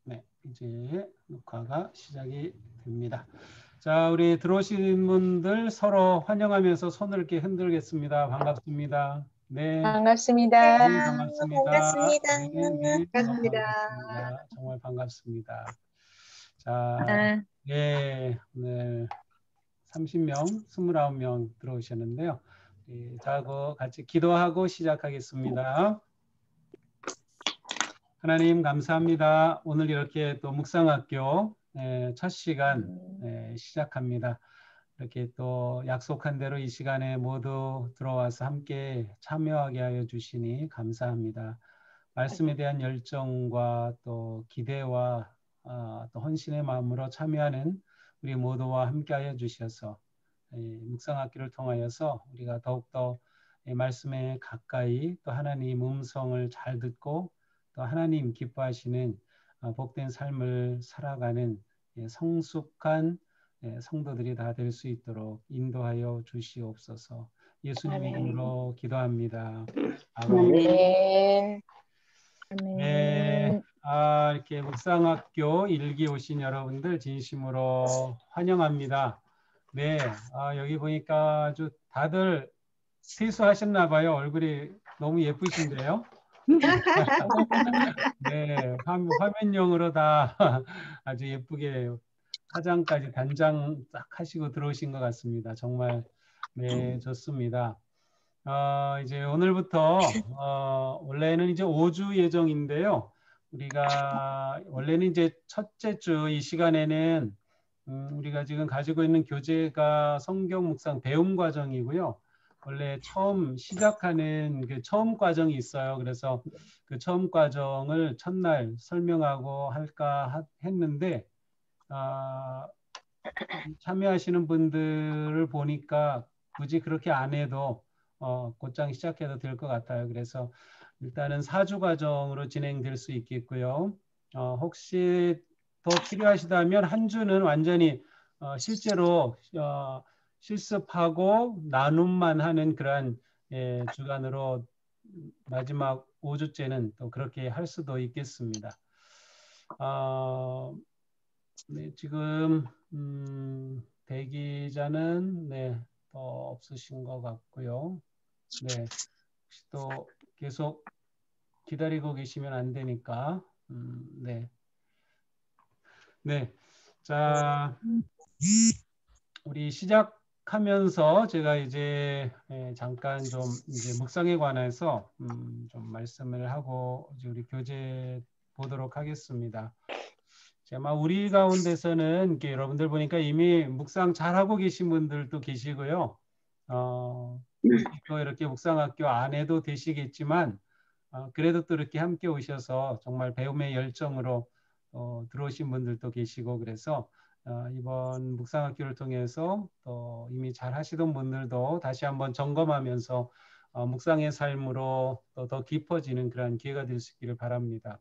네, 이제 녹화가 시작이 됩니다. 자, 우리 들어오신 분들 서로 환영하면서 손을 이렇게 흔들겠습니다. 반갑습니다. 네, 반갑습니다. 네, 반갑습니다. 반갑습니다. 네, 네, 반갑습니다. 반갑습니다. 정말 반갑습니다. 자, 아, 네, 오늘 30명, 29명 들어오셨는데요. 자, 같이 기도하고 시작하겠습니다. 하나님 감사합니다. 오늘 이렇게 또 묵상학교 첫 시간 시작합니다. 이렇게 또 약속한 대로 이 시간에 모두 들어와서 함께 참여하게 하여 주시니 감사합니다. 말씀에 대한 열정과 또 기대와 또 헌신의 마음으로 참여하는 우리 모두와 함께 하여 주셔서 묵상학교를 통하여서 우리가 더욱더 말씀에 가까이 또 하나님 음성을 잘 듣고 또 하나님 기뻐하시는 복된 삶을 살아가는 성숙한 성도들이 다 될 수 있도록 인도하여 주시옵소서. 예수님 이름으로 기도합니다. 아멘. 아멘. 네, 이렇게 묵상학교 1기 오신 여러분들 진심으로 환영합니다. 네, 여기 보니까 아주 다들 세수하셨나 봐요. 얼굴이 너무 예쁘신데요. 네, 화면용으로 다 아주 예쁘게 화장까지 단장 딱 하시고 들어오신 것 같습니다. 정말 네, 좋습니다. 이제 오늘부터 원래는 이제 5주 예정인데요. 우리가 원래는 이제 첫째 주 이 시간에는 우리가 지금 가지고 있는 교재가 성경 묵상 배움 과정이고요. 원래 처음 시작하는 그 처음 과정이 있어요. 그래서 그 처음 과정을 첫날 설명하고 할까 했는데 참여하시는 분들을 보니까 굳이 그렇게 안 해도 곧장 시작해도 될 것 같아요. 그래서 일단은 4주 과정으로 진행될 수 있겠고요. 혹시 더 필요하시다면 한 주는 완전히 실제로 실습하고 나눔만 하는 그러한 주간으로 마지막 5주째는 또 그렇게 할 수도 있겠습니다. 네, 지금 대기자는 더 없으신 것 같고요. 네, 혹시 또 계속 기다리고 계시면 안 되니까. 네, 자, 우리 시작하면서 제가 이제 잠깐 좀 이제 묵상에 관해서 좀 말씀을 하고 이제 우리 교재 보도록 하겠습니다. 아마 우리 가운데서는 이렇게 여러분들 보니까 이미 묵상 잘하고 계신 분들도 계시고요. 또 이렇게 묵상학교 안 해도 되시겠지만 그래도 또 이렇게 함께 오셔서 정말 배움의 열정으로 들어오신 분들도 계시고 그래서 이번 묵상학교를 통해서 또 이미 잘 하시던 분들도 다시 한번 점검하면서 묵상의 삶으로 또 더 깊어지는 그런 기회가 될 수 있기를 바랍니다.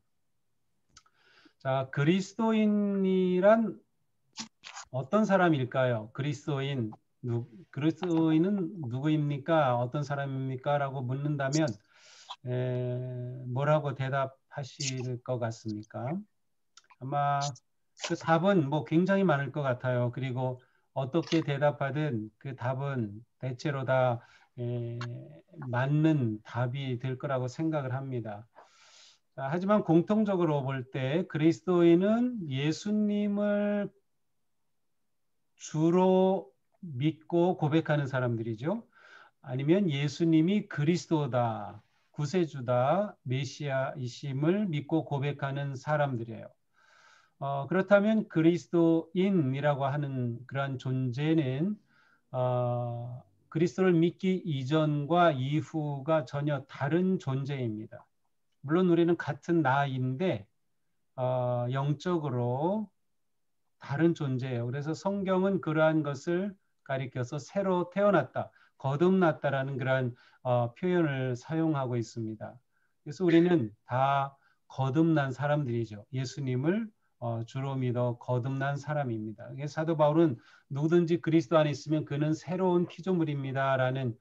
자, 그리스도인이란 어떤 사람일까요? 그리스도인은 누구입니까? 어떤 사람입니까? 라고 묻는다면 뭐라고 대답하실 것 같습니까? 아마 그 답은 뭐 굉장히 많을 것 같아요. 그리고 어떻게 대답하든 그 답은 대체로 다 맞는 답이 될 거라고 생각을 합니다. 하지만 공통적으로 볼 때 그리스도인은 예수님을 주로 믿고 고백하는 사람들이죠. 아니면 예수님이 그리스도다, 구세주다, 메시아이심을 믿고 고백하는 사람들이에요. 그렇다면 그리스도인이라고 하는 그러한 존재는 그리스도를 믿기 이전과 이후가 전혀 다른 존재입니다. 물론 우리는 같은 나인데 영적으로 다른 존재예요. 그래서 성경은 그러한 것을 가리켜서 새로 태어났다, 거듭났다라는 그러한 표현을 사용하고 있습니다. 그래서 우리는 다 거듭난 사람들이죠. 예수님을 주로 믿어 거듭난 사람입니다. 사도 바울은 누구든지 그리스도 안에 있으면 그는 새로운 피조물입니다라는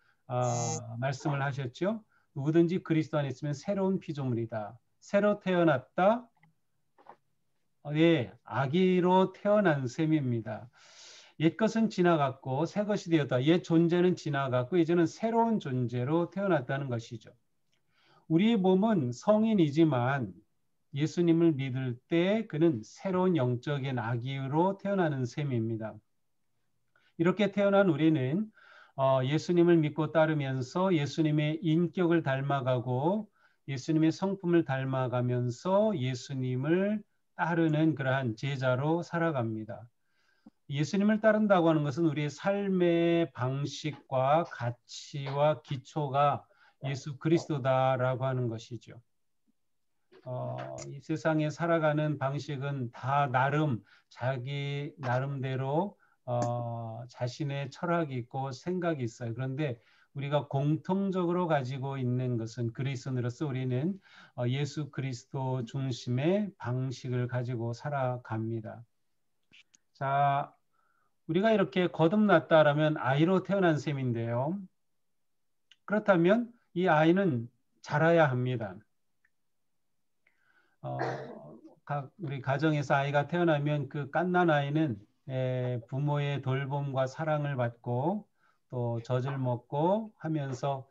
말씀을 하셨죠. 누구든지 그리스도 안에 있으면 새로운 피조물이다. 새로 태어났다. 아기로 태어난 셈입니다. 옛것은 지나갔고 새 것이 되었다. 옛 존재는 지나갔고 이제는 새로운 존재로 태어났다는 것이죠. 우리의 몸은 성인이지만 예수님을 믿을 때 그는 새로운 영적인 아기로 태어나는 셈입니다. 이렇게 태어난 우리는 예수님을 믿고 따르면서 예수님의 인격을 닮아가고 예수님의 성품을 닮아가면서 예수님을 따르는 그러한 제자로 살아갑니다. 예수님을 따른다고 하는 것은 우리의 삶의 방식과 가치와 기초가 예수 그리스도다라고 하는 것이죠. 이 세상에 살아가는 방식은 다 자기 나름대로 자신의 철학이 있고 생각이 있어요. 그런데 우리가 공통적으로 가지고 있는 것은 그리스도인으로서 우리는 예수 그리스도 중심의 방식을 가지고 살아갑니다. 자, 우리가 이렇게 거듭났다라면 아이로 태어난 셈인데요. 그렇다면 이 아이는 자라야 합니다. 우리 가정에서 아이가 태어나면 그 갓난 아이는 부모의 돌봄과 사랑을 받고 또 젖을 먹고 하면서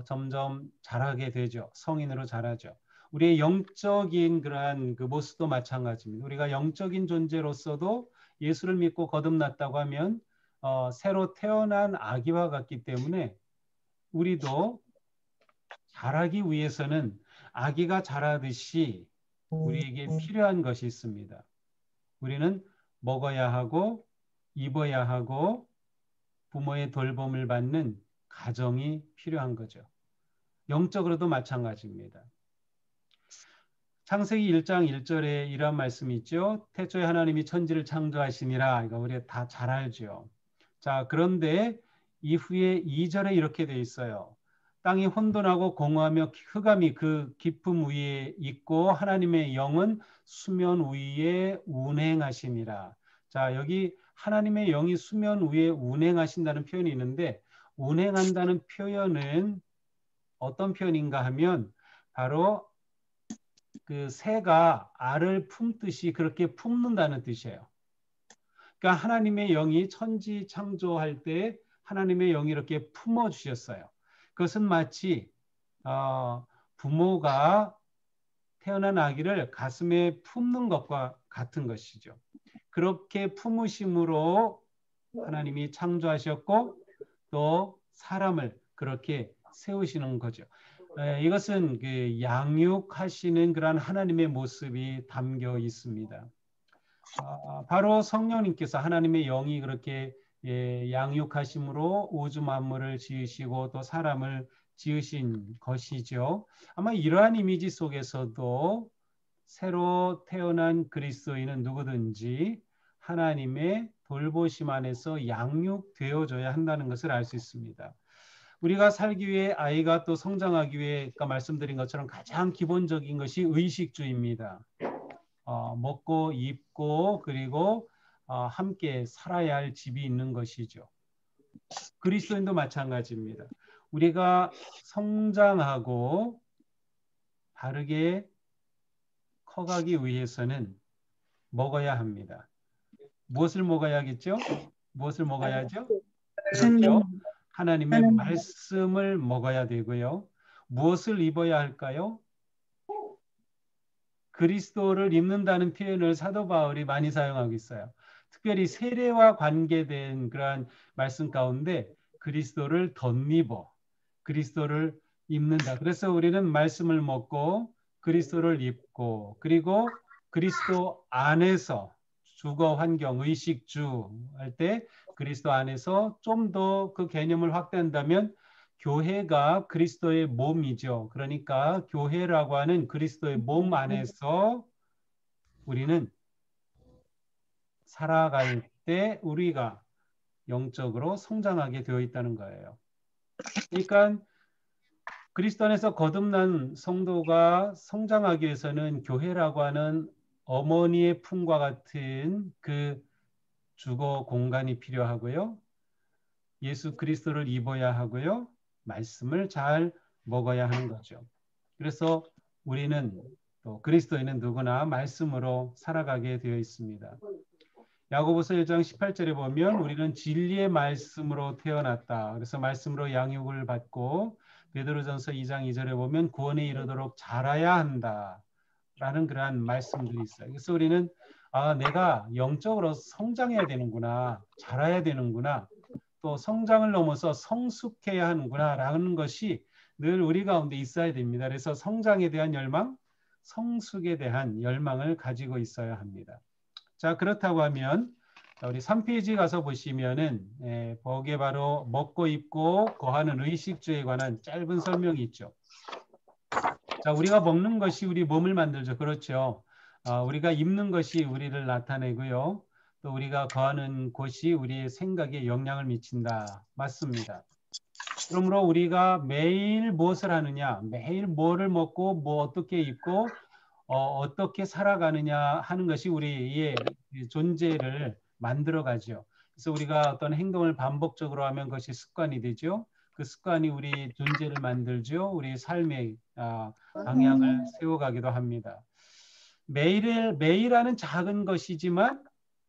점점 자라게 되죠. 성인으로 자라죠. 우리의 영적인 그러한 그 모습도 마찬가지입니다. 우리가 영적인 존재로서도 예수를 믿고 거듭났다고 하면 새로 태어난 아기와 같기 때문에 우리도 자라기 위해서는 아기가 자라듯이 우리에게 필요한 것이 있습니다. 우리는 먹어야 하고 입어야 하고 부모의 돌봄을 받는 가정이 필요한 거죠. 영적으로도 마찬가지입니다. 창세기 1장 1절에 이런 말씀이 있죠. 태초에 하나님이 천지를 창조하시니라. 이거 우리가 다 잘 알죠. 자, 그런데 이후에 2절에 이렇게 돼 있어요. 땅이 혼돈하고 공허하며 흑암이 그 깊음 위에 있고 하나님의 영은 수면 위에 운행하시니라. 자, 여기 하나님의 영이 수면 위에 운행하신다는 표현이 있는데 운행한다는 표현은 어떤 표현인가 하면 바로 그 새가 알을 품듯이 그렇게 품는다는 뜻이에요. 그러니까 하나님의 영이 천지 창조할 때 하나님의 영이 이렇게 품어 주셨어요. 그것은 마치 부모가 태어난 아기를 가슴에 품는 것과 같은 것이죠. 그렇게 품으심으로 하나님이 창조하셨고 또 사람을 그렇게 세우시는 거죠. 이것은 그 양육하시는 그런 하나님의 모습이 담겨 있습니다. 바로 성령님께서 하나님의 영이 그렇게 양육하심으로 우주 만물을 지으시고 또 사람을 지으신 것이죠. 아마 이러한 이미지 속에서도 새로 태어난 그리스도인은 누구든지 하나님의 돌보심 안에서 양육되어져야 한다는 것을 알 수 있습니다. 우리가 살기 위해 아이가 또 성장하기 위해 아까 말씀드린 것처럼 가장 기본적인 것이 의식주의입니다. 먹고 입고 그리고 함께 살아야 할 집이 있는 것이죠. 그리스도인도 마찬가지입니다. 우리가 성장하고 바르게 커가기 위해서는 먹어야 합니다. 무엇을 먹어야겠죠? 무엇을 먹어야죠? 그렇죠. 하나님의 말씀을 먹어야 되고요. 무엇을 입어야 할까요? 그리스도를 입는다는 표현을 사도 바울이 많이 사용하고 있어요. 특별히 세례와 관계된 그러한 말씀 가운데 그리스도를 덧입어, 그리스도를 입는다. 그래서 우리는 말씀을 먹고 그리스도를 입고 그리고 그리스도 안에서 주거 환경, 의식주 할 때 그리스도 안에서 좀 더 그 개념을 확대한다면 교회가 그리스도의 몸이죠. 그러니까 교회라고 하는 그리스도의 몸 안에서 우리는 살아갈 때 우리가 영적으로 성장하게 되어 있다는 거예요. 그러니까 그리스도 안에서 거듭난 성도가 성장하기 위해서는 교회라고 하는 어머니의 품과 같은 그 주거 공간이 필요하고요. 예수 그리스도를 입어야 하고요. 말씀을 잘 먹어야 하는 거죠. 그래서 우리는 또 그리스도인은 누구나 말씀으로 살아가게 되어 있습니다. 야고보서 1장 18절에 보면 우리는 진리의 말씀으로 태어났다. 그래서 말씀으로 양육을 받고 베드로전서 2장 2절에 보면 구원에 이르도록 자라야 한다. 라는 그러한 말씀들이 있어요. 그래서 우리는 내가 영적으로 성장해야 되는구나. 자라야 되는구나. 또 성장을 넘어서 성숙해야 하는구나 라는 것이 늘 우리 가운데 있어야 됩니다. 그래서 성장에 대한 열망, 성숙에 대한 열망을 가지고 있어야 합니다. 자, 그렇다고 하면 우리 3페이지 가서 보시면은 거기에 바로 먹고 입고 거하는 의식주에 관한 짧은 설명이 있죠. 자, 우리가 먹는 것이 우리 몸을 만들죠. 그렇죠. 우리가 입는 것이 우리를 나타내고요. 또 우리가 거하는 곳이 우리의 생각에 영향을 미친다. 맞습니다. 그러므로 우리가 매일 무엇을 하느냐, 매일 뭐를 먹고 뭐 어떻게 입고 어떻게 살아가느냐 하는 것이 우리의 존재를 만들어가죠. 그래서 우리가 어떤 행동을 반복적으로 하면 그것이 습관이 되죠. 그 습관이 우리 존재를 만들죠. 우리 삶의 방향을 세워가기도 합니다. 매일 하는 작은 것이지만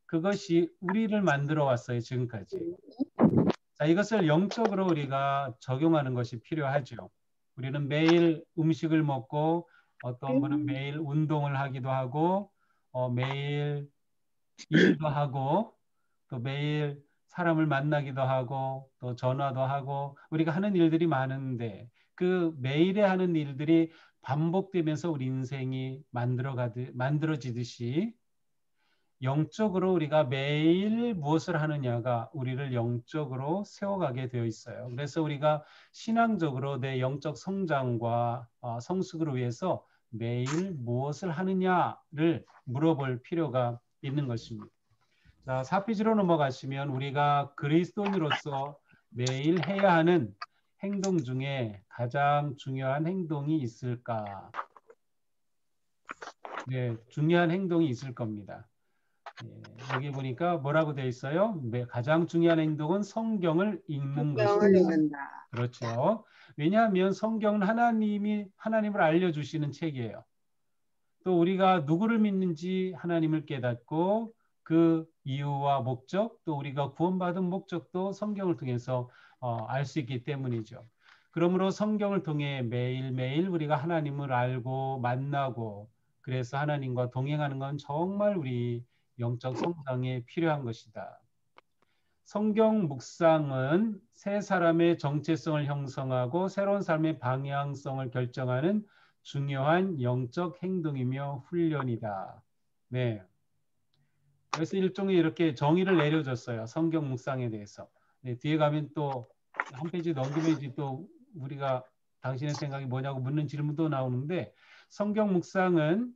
그것이 우리를 만들어 왔어요. 지금까지. 자, 이것을 영적으로 우리가 적용하는 것이 필요하죠. 우리는 매일 음식을 먹고 어떤 분은 매일 운동을 하기도 하고 매일 일도 하고 또 매일 사람을 만나기도 하고 또 전화도 하고 우리가 하는 일들이 많은데 그 매일에 하는 일들이 반복되면서 우리 인생이 만들어지듯이 영적으로 우리가 매일 무엇을 하느냐가 우리를 영적으로 세워가게 되어 있어요. 그래서 우리가 신앙적으로 내 영적 성장과 성숙을 위해서 매일 무엇을 하느냐를 물어볼 필요가 있는 것입니다. 자, 4페이지로 넘어가시면 우리가 그리스도인으로서 매일 해야 하는 행동 중에 가장 중요한 행동이 있을까? 네, 중요한 행동이 있을 겁니다. 여기 보니까 뭐라고 되어 있어요? 가장 중요한 행동은 성경을 읽는 것이다. 그렇죠. 왜냐하면 성경은 하나님을 알려주시는 책이에요. 또 우리가 누구를 믿는지 하나님을 깨닫고 그 이유와 목적, 또 우리가 구원받은 목적도 성경을 통해서 알 수 있기 때문이죠. 그러므로 성경을 통해 매일매일 우리가 하나님을 알고 만나고 그래서 하나님과 동행하는 건 정말 우리 영적 성장에 필요한 것이다. 성경 묵상은 새 사람의 정체성을 형성하고 새로운 삶의 방향성을 결정하는 중요한 영적 행동이며 훈련이다. 네. 그래서 일종의 이렇게 정의를 내려줬어요. 성경 묵상에 대해서. 네, 뒤에 가면 또 한 페이지 넘기면 이제 또 우리가 당신의 생각이 뭐냐고 묻는 질문도 나오는데 성경 묵상은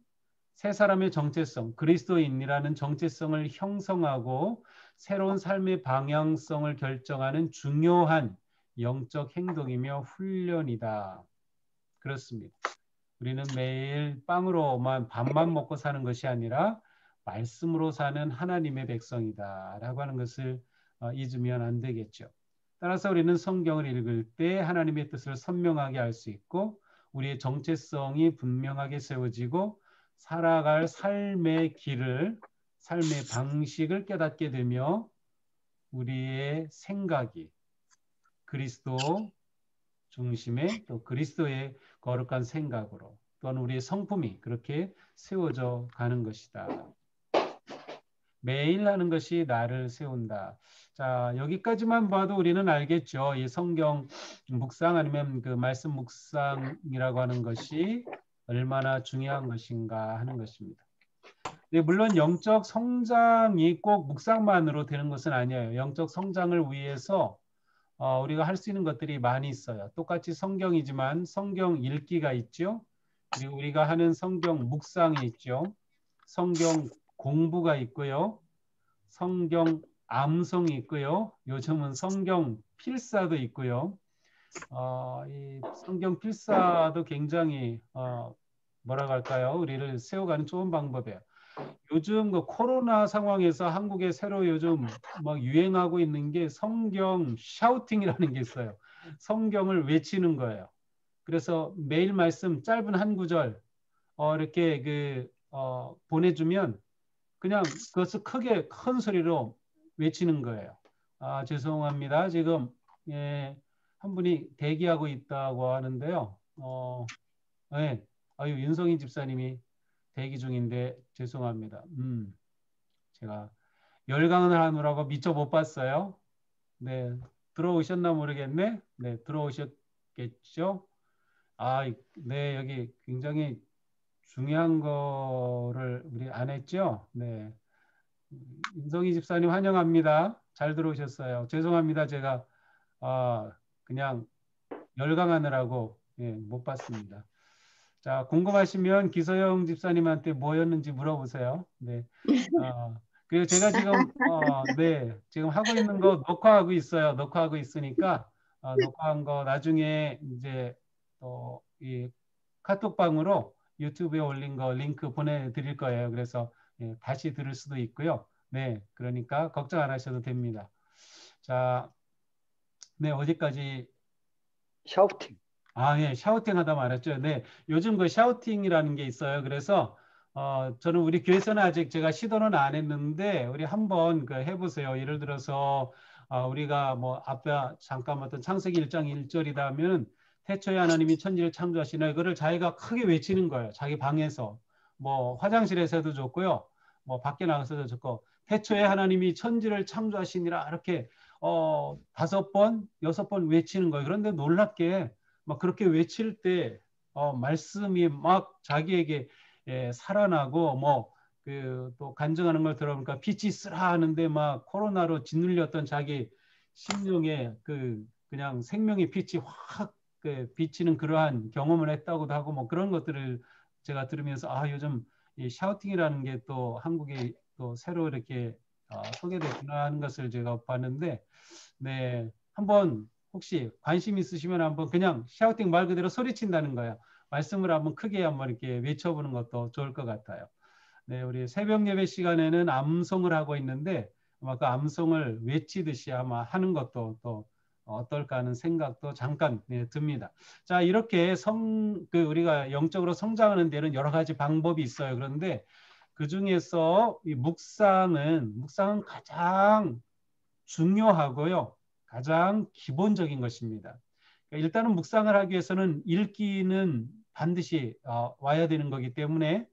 새 사람의 정체성, 그리스도인이라는 정체성을 형성하고 새로운 삶의 방향성을 결정하는 중요한 영적 행동이며 훈련이다. 그렇습니다. 우리는 매일 빵으로만 밥만 먹고 사는 것이 아니라 말씀으로 사는 하나님의 백성이다 라고 하는 것을 잊으면 안 되겠죠. 따라서 우리는 성경을 읽을 때 하나님의 뜻을 선명하게 알 수 있고 우리의 정체성이 분명하게 세워지고 살아갈 삶의 길을, 삶의 방식을 깨닫게 되며 우리의 생각이 그리스도 중심의 또 그리스도의 거룩한 생각으로 또는 우리의 성품이 그렇게 세워져 가는 것이다. 매일 하는 것이 나를 세운다. 자, 여기까지만 봐도 우리는 알겠죠. 이 성경 묵상 아니면 그 말씀 묵상이라고 하는 것이 얼마나 중요한 것인가 하는 것입니다. 네, 물론 영적 성장이 꼭 묵상만으로 되는 것은 아니에요. 영적 성장을 위해서 우리가 할 수 있는 것들이 많이 있어요. 똑같이 성경이지만 성경 읽기가 있죠. 그리고 우리가 하는 성경 묵상이 있죠. 성경 공부가 있고요. 성경 암송이 있고요. 요즘은 성경 필사도 있고요. 이 성경 필사도 굉장히 뭐라고 할까요? 우리를 세워가는 좋은 방법이에요. 요즘 그 코로나 상황에서 한국에 새로 요즘 막 유행하고 있는 게 성경 샤우팅이라는 게 있어요. 성경을 외치는 거예요. 그래서 매일 말씀 짧은 한 구절 이렇게 보내주면 그냥 그것을 크게 큰 소리로 외치는 거예요. 아, 죄송합니다. 지금 예, 한 분이 대기하고 있다고 하는데요. 네. 아유, 윤성희 집사님이 대기 중인데 죄송합니다. 제가 열강을 하느라고 미처 못 봤어요. 네, 들어오셨나 모르겠네. 네, 들어오셨겠죠? 아, 네, 여기 굉장히 중요한 거를 우리 안 했죠? 네. 윤성희 집사님 환영합니다. 잘 들어오셨어요. 죄송합니다. 제가 그냥 열강하느라고 못 봤습니다. 자, 궁금하시면 기서영 집사님한테 뭐였는지 물어보세요. 네. 그리고 제가 지금 네, 지금 하고 있는 거 녹화하고 있어요. 녹화하고 있으니까 녹화한 거 나중에 이제 이 카톡방으로 유튜브에 올린 거 링크 보내드릴 거예요. 그래서 다시 들을 수도 있고요. 네, 그러니까 걱정 안 하셔도 됩니다. 자, 네, 어디까지? 샤우팅. 예, 샤우팅 하다 말았죠. 네, 요즘 그 샤우팅이라는 게 있어요. 그래서 저는 우리 교회에서는 아직 제가 시도는 안 했는데 우리 한번 해보세요. 예를 들어서 우리가 뭐 앞에 잠깐 어떤 창세기 1장 1절이다 하면 태초에 하나님이 천지를 창조하시나 이거를 자기가 크게 외치는 거예요. 자기 방에서 뭐 화장실에서도 좋고요. 뭐 밖에 나가서도 좋고 태초에 하나님이 천지를 창조하시니라 이렇게 5번, 6번 외치는 거예요. 그런데 놀랍게 막 그렇게 외칠 때 말씀이 막 자기에게 살아나고 뭐 또 간증하는 걸 들어보니까 빛이 쓰라 하는데 막 코로나로 짓눌렸던 자기 심령에 그냥 생명의 빛이 확 비치는 그러한 경험을 했다고도 하고 뭐 그런 것들을 제가 들으면서 요즘 이 샤우팅이라는 게 또 한국에 또 새로 이렇게 소개됐구나 하는 것을 제가 봤는데 네, 한번 혹시 관심 있으시면 한번 그냥 샤우팅 말 그대로 소리친다는 거예요. 말씀을 한번 크게 한번 이렇게 외쳐보는 것도 좋을 것 같아요. 네, 우리 새벽 예배 시간에는 암송을 하고 있는데 아마 그 암송을 외치듯이 아마 하는 것도 또 어떨까 하는 생각도 잠깐 듭니다. 자, 이렇게 우리가 영적으로 성장하는 데는 여러 가지 방법이 있어요. 그런데 그 중에서 이 묵상은 가장 중요하고요. 가장 기본적인 것입니다. 그러니까 일단은 묵상을 하기 위해서는 읽기는 반드시 와야 되는 거기 때문에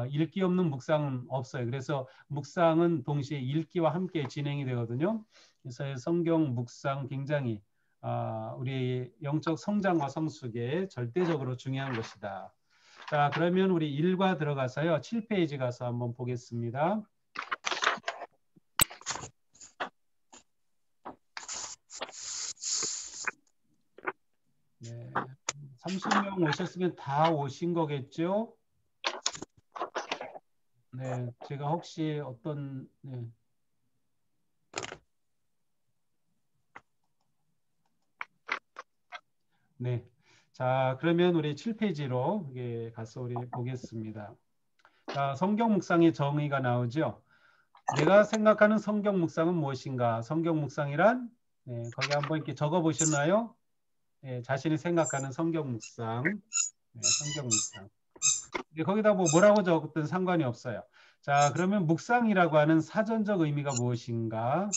읽기 없는 묵상은 없어요. 그래서 묵상은 동시에 읽기와 함께 진행이 되거든요. 그래서 성경 묵상 굉장히 우리 영적 성장과 성숙에 절대적으로 중요한 것이다. 자, 그러면 우리 1과 들어가서요. 7페이지 가서 한번 보겠습니다. 네, 30명 오셨으면 다 오신 거겠죠? 네, 제가 혹시 네. 자, 그러면 우리 7페이지로 가서 우리 보겠습니다. 자, 성경 묵상의 정의가 나오죠. 내가 생각하는 성경 묵상은 무엇인가? 성경 묵상이란 거기 한번 이렇게 적어 보셨나요? 자신이 생각하는 성경 묵상. 성경 묵상. 거기다 뭐라고 적었든 상관이 없어요. 자, 그러면 묵상이라고 하는 사전적 의미가 무엇인가?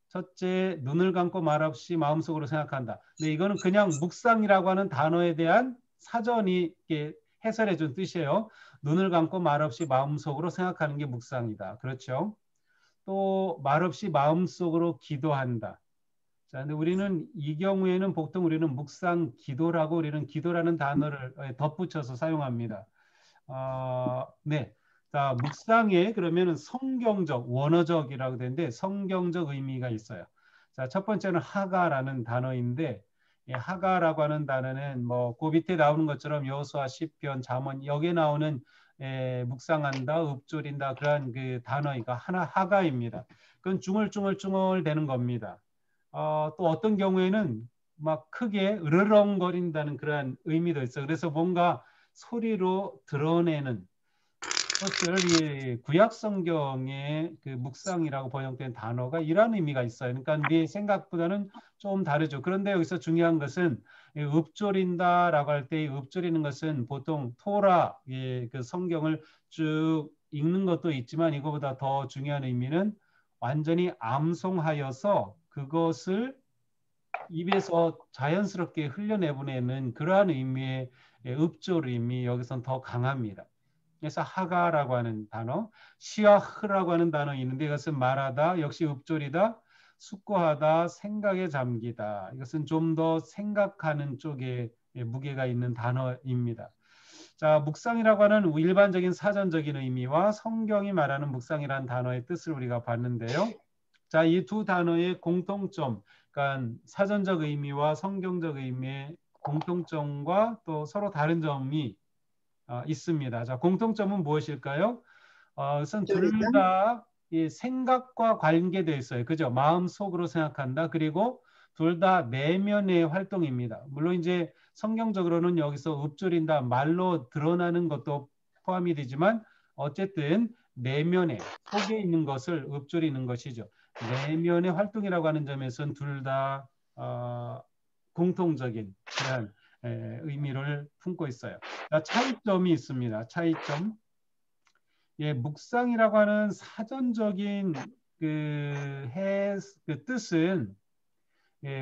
첫째, 눈을 감고 말없이 마음속으로 생각한다. 근데 이거는 그냥 묵상이라고 하는 단어에 대한 사전이 해설해 준 뜻이에요. 눈을 감고 말없이 마음속으로 생각하는 게 묵상이다. 그렇죠? 또 말없이 마음속으로 기도한다. 자, 근데 우리는 이 경우에는 보통 우리는 묵상 기도라고 우리는 기도라는 단어를 덧붙여서 사용합니다. 네. 자, 묵상에 그러면은 성경적, 원어적이라고 되는데 성경적 의미가 있어요. 자, 첫 번째는 하가라는 단어인데 하가라고 하는 단어는 뭐 그 밑에 나오는 것처럼 여호수아, 시편, 잠언 여기에 나오는 묵상한다, 읊조린다 그러한 그 단어가 하나 하가입니다. 그건 중얼중얼 되는 겁니다. 또 어떤 경우에는 막 크게 으르렁거린다는 그러한 의미도 있어요. 그래서 뭔가 소리로 드러내는 그것을 이 구약 성경의 그 묵상이라고 번역된 단어가 이런 의미가 있어요. 그러니까 우리 생각보다는 좀 다르죠. 그런데 여기서 중요한 것은 읊조린다라고 할 때 읊조리는 것은 보통 토라 그 성경을 쭉 읽는 것도 있지만 이거보다 더 중요한 의미는 완전히 암송하여서 그것을 입에서 자연스럽게 흘려내보내는 그러한 의미의 읊조림이 여기서는 더 강합니다. 그래서 하가라고 하는 단어, 시아흐라고 하는 단어 있는데 이것은 말하다, 역시 읊조리다, 숙고하다, 생각에 잠기다. 이것은 좀 더 생각하는 쪽에 무게가 있는 단어입니다. 자, 묵상이라고 하는 일반적인 사전적인 의미와 성경이 말하는 묵상이라는 단어의 뜻을 우리가 봤는데요. 자, 이 두 단어의 공통점, 그러니까 사전적 의미와 성경적 의미의 공통점과 또 서로 다른 점이 있습니다. 자, 공통점은 무엇일까요? 우선 둘 다 생각과 관계되어 있어요. 그죠? 마음속으로 생각한다. 그리고 둘 다 내면의 활동입니다. 물론 이제 성경적으로는 여기서 읊조린다 말로 드러나는 것도 포함이 되지만 어쨌든 내면에 속에 있는 것을 읊조리는 것이죠. 내면의 활동이라고 하는 점에서는 둘 다 공통적인 그런 의미를 품고 있어요. 차이점이 있습니다. 차이점. 예, 묵상이라고 하는 사전적인 그 뜻은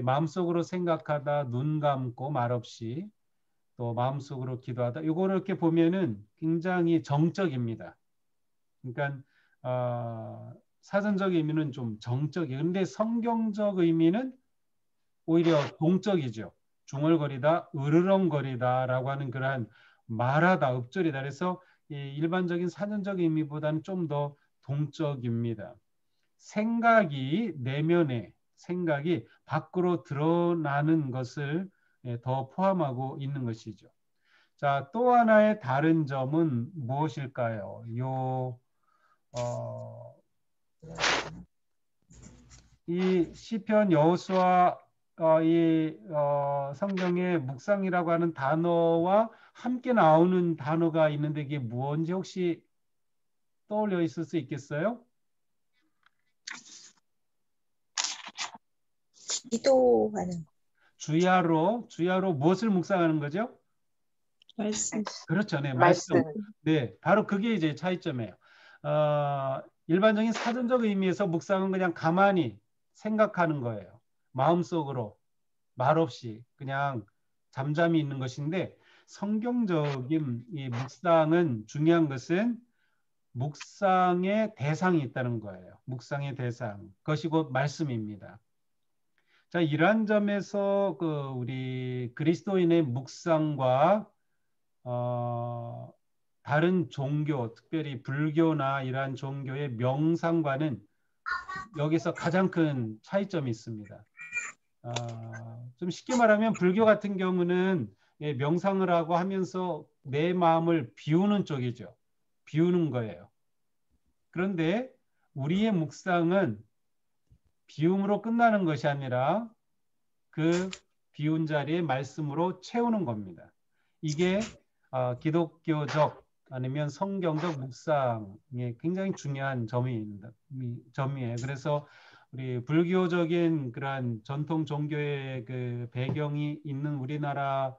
마음속으로 생각하다, 눈 감고 말없이 또 마음속으로 기도하다. 이거를 이렇게 보면은 굉장히 정적입니다. 그러니까 사전적 의미는 좀 정적이에요. 근데 성경적 의미는 오히려 동적이죠. 중얼거리다, 으르렁거리다라고 하는 그러한 말하다, 읊조리다. 그래서 일반적인 사전적 의미보다는 좀 더 동적입니다. 생각이 내면에 생각이 밖으로 드러나는 것을 더 포함하고 있는 것이죠. 자, 또 하나의 다른 점은 무엇일까요? 이 시편 여호수아 성경의 묵상이라고 하는 단어와 함께 나오는 단어가 있는데 이게 뭔지 혹시 떠올려 있을 수 있겠어요? 기도하는 주야로 무엇을 묵상하는 거죠? 말씀. 그렇죠. 네, 말씀. 말씀. 네, 바로 그게 이제 차이점이에요. 일반적인 사전적 의미에서 묵상은 그냥 가만히 생각하는 거예요. 마음속으로 말없이 그냥 잠잠히 있는 것인데 성경적인 이 묵상은 중요한 것은 묵상의 대상이 있다는 거예요. 묵상의 대상. 그것이 곧 말씀입니다. 자, 이러한 점에서 우리 그리스도인의 묵상과 다른 종교, 특별히 불교나 이러한 종교의 명상과는 여기서 가장 큰 차이점이 있습니다. 좀 쉽게 말하면 불교 같은 경우는 명상을 하고 하면서 내 마음을 비우는 쪽이죠. 비우는 거예요. 그런데 우리의 묵상은 비움으로 끝나는 것이 아니라 그 비운 자리에 말씀으로 채우는 겁니다. 이게 기독교적 아니면 성경적 묵상의 굉장히 중요한 점이에요. 그래서 우리 불교적인 그러한 전통 종교의 그 배경이 있는 우리나라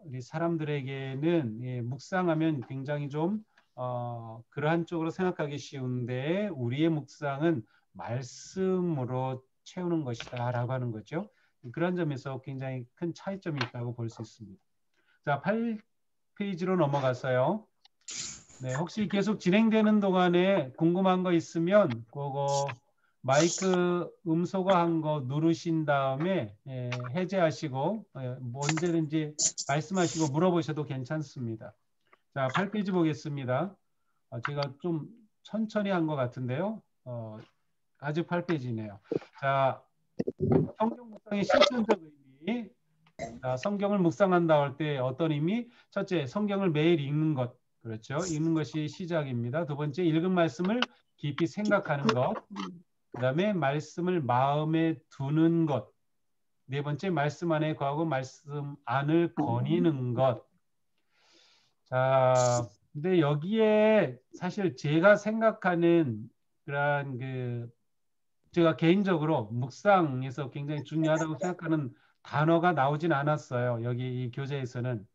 우리 사람들에게는 묵상하면 굉장히 좀 그러한 쪽으로 생각하기 쉬운데 우리의 묵상은 말씀으로 채우는 것이다라고 하는 거죠. 그런 점에서 굉장히 큰 차이점이 있다고 볼 수 있습니다. 자, 8페이지로 넘어갔어요. 네, 혹시 계속 진행되는 동안에 궁금한 거 있으면 그거 마이크 음소거한 거 누르신 다음에 해제하시고 언제든지 말씀하시고 물어보셔도 괜찮습니다. 자, 8페이지 보겠습니다. 제가 좀 천천히 한 것 같은데요. 아직 8페이지네요. 자, 성경 묵상의 실천적 의미. 자, 성경을 묵상한다 할 때 어떤 의미? 첫째, 성경을 매일 읽는 것. 그렇죠. 읽는 것이 시작입니다. 두 번째, 읽은 말씀을 깊이 생각하는 것. 그 다음에 말씀을 마음에 두는 것. 네 번째, 말씀 안에 거하고 말씀 안을 거니는 것. 자, 근데 여기에 사실 제가 생각하는 그런 제가 개인적으로 묵상에서 굉장히 중요하다고 생각하는 단어가 나오진 않았어요. 여기 이 교재에서는.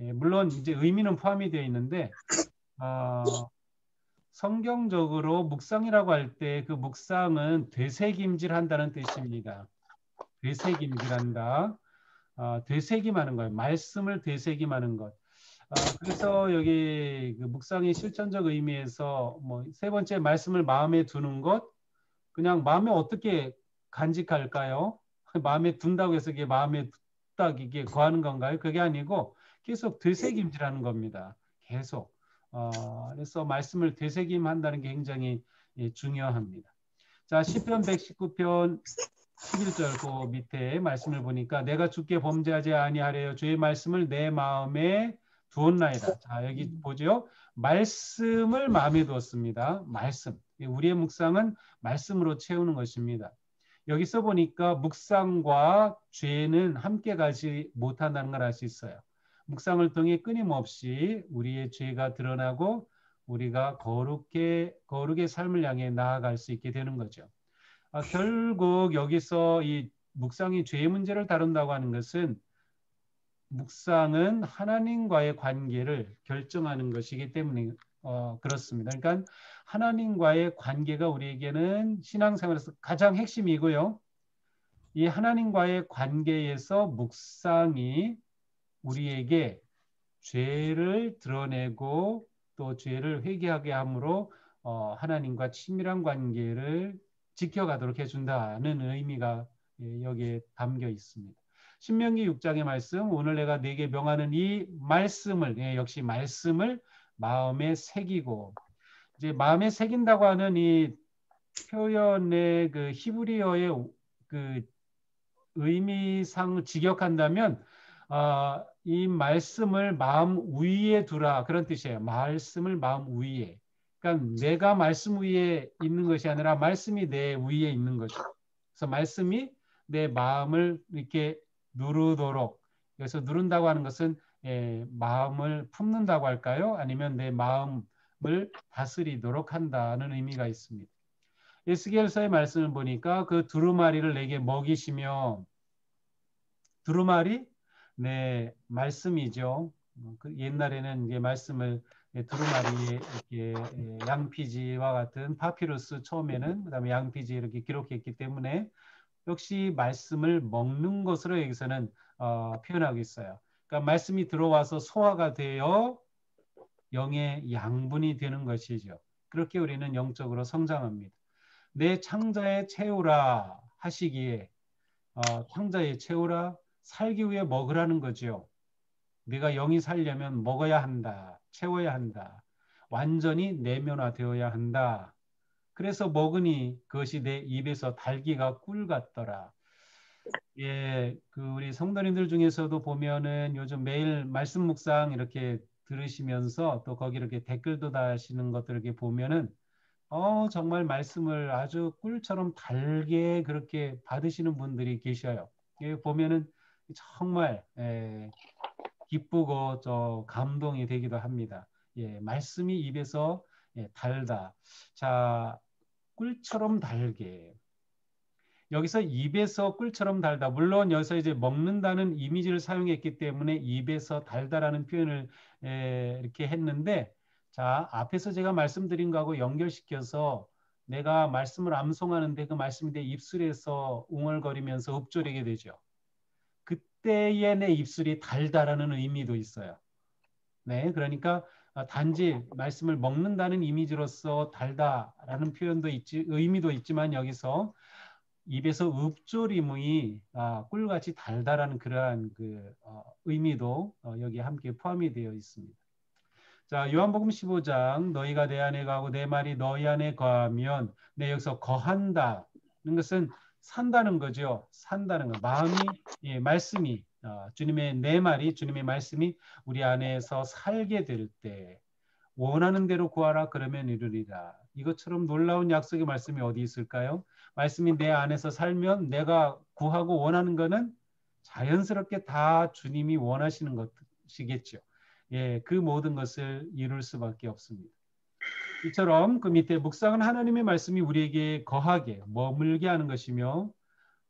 예, 물론 이제 의미는 포함이 되어 있는데 성경적으로 묵상이라고 할 때 그 묵상은 되새김질한다는 뜻입니다. 되새김질한다. 되새김하는 거예요. 말씀을 되새김하는 것. 그래서 여기 그 묵상의 실천적 의미에서 뭐 세 번째 말씀을 마음에 두는 것, 그냥 마음에 어떻게 간직할까요? 마음에 둔다고 해서 이게 마음에 딱 이게 거하는 건가요? 그게 아니고 계속 되새김질하는 겁니다. 계속. 그래서 말씀을 되새김한다는 게 굉장히 중요합니다. 자, 시편 119편 11절 그 밑에 말씀을 보니까 내가 주께 범죄하지 아니하래요. 주의 말씀을 내 마음에 두었나이다. 자, 여기 보죠. 말씀을 마음에 두었습니다. 말씀. 우리의 묵상은 말씀으로 채우는 것입니다. 여기서 보니까 묵상과 죄는 함께 가지 못한다는 걸 알 수 있어요. 묵상을 통해 끊임없이 우리의 죄가 드러나고 우리가 거룩의 삶을 향해 나아갈 수 있게 되는 거죠. 결국 여기서 이 묵상이 죄의 문제를 다룬다고 하는 것은 묵상은 하나님과의 관계를 결정하는 것이기 때문에 그렇습니다. 그러니까 하나님과의 관계가 우리에게는 신앙생활에서 가장 핵심이고요. 이 하나님과의 관계에서 묵상이 우리에게 죄를 드러내고 또 죄를 회개하게 함으로 하나님과 친밀한 관계를 지켜가도록 해준다는 의미가 여기에 담겨 있습니다. 신명기 6장의 말씀, 오늘 내가 네게 명하는 이 말씀을 역시 말씀을 마음에 새기고, 이제 마음에 새긴다고 하는 이 표현의 그 히브리어의 그 의미상 직역한다면 이 말씀을 마음 위에 두라 그런 뜻이에요. 말씀을 마음 위에. 그러니까 내가 말씀 위에 있는 것이 아니라 말씀이 내 위에 있는 거죠. 그래서 말씀이 내 마음을 이렇게 누르도록. 그래서 누른다고 하는 것은 마음을 품는다고 할까요? 아니면 내 마음을 다스리도록 한다는 의미가 있습니다. 에스겔서의 말씀을 보니까 그 두루마리를 내게 먹이시며, 두루마리? 네, 말씀이죠. 그 옛날에는 이제 말씀을 두루마리에 이렇게 양피지와 같은 파피루스 처음에는 그다음에 양피지에 이렇게 기록했기 때문에 역시 말씀을 먹는 것으로 여기서는 표현하고 있어요. 그러니까 말씀이 들어와서 소화가 되어 영의 양분이 되는 것이죠. 그렇게 우리는 영적으로 성장합니다. 내 창자에 채우라 하시기에 창자에 채우라, 살기 위해 먹으라는 거죠. 네가 영이 살려면 먹어야 한다. 채워야 한다. 완전히 내면화되어야 한다. 그래서 먹으니 그것이 내 입에서 달기가 꿀 같더라. 예, 그 우리 성도님들 중에서도 보면은 요즘 매일 말씀 묵상 이렇게 들으시면서 또 거기 이렇게 댓글도 다시는 것들 이렇게 보면은 정말 말씀을 아주 꿀처럼 달게 그렇게 받으시는 분들이 계셔요. 예, 보면은 정말 기쁘고 감동이 되기도 합니다. 예, 말씀이 입에서 달다. 자, 꿀처럼 달게. 여기서 입에서 꿀처럼 달다. 물론 여기서 이제 먹는다는 이미지를 사용했기 때문에 입에서 달다라는 표현을 이렇게 했는데, 자, 앞에서 제가 말씀드린 거하고 연결시켜서 내가 말씀을 암송하는데 그 말씀이 내 입술에서 웅얼거리면서 읊조리게 되죠. 그때의 내 입술이 달다라는 의미도 있어요. 네, 그러니까 단지 말씀을 먹는다는 이미지로서 달다라는 표현도 있지, 의미도 있지만 여기서 입에서 읊조림이 꿀같이 달달한 그러한 의미도 여기 함께 포함이 되어 있습니다. 자, 요한복음 15장 너희가 내 안에 거하고 내 말이 너희 안에 거하면 내 여기서 거한다는 것은 산다는 거죠. 산다는 거. 마음이 말씀이 주님의 내 말이 주님의 말씀이 우리 안에서 살게 될 때 원하는 대로 구하라 그러면 이루리라. 이것처럼 놀라운 약속의 말씀이 어디 있을까요? 말씀이 내 안에서 살면 내가 구하고 원하는 것은 자연스럽게 다 주님이 원하시는 것이겠죠. 예, 그 모든 것을 이룰 수밖에 없습니다. 이처럼 그 밑에 묵상은 하나님의 말씀이 우리에게 거하게 머물게 하는 것이며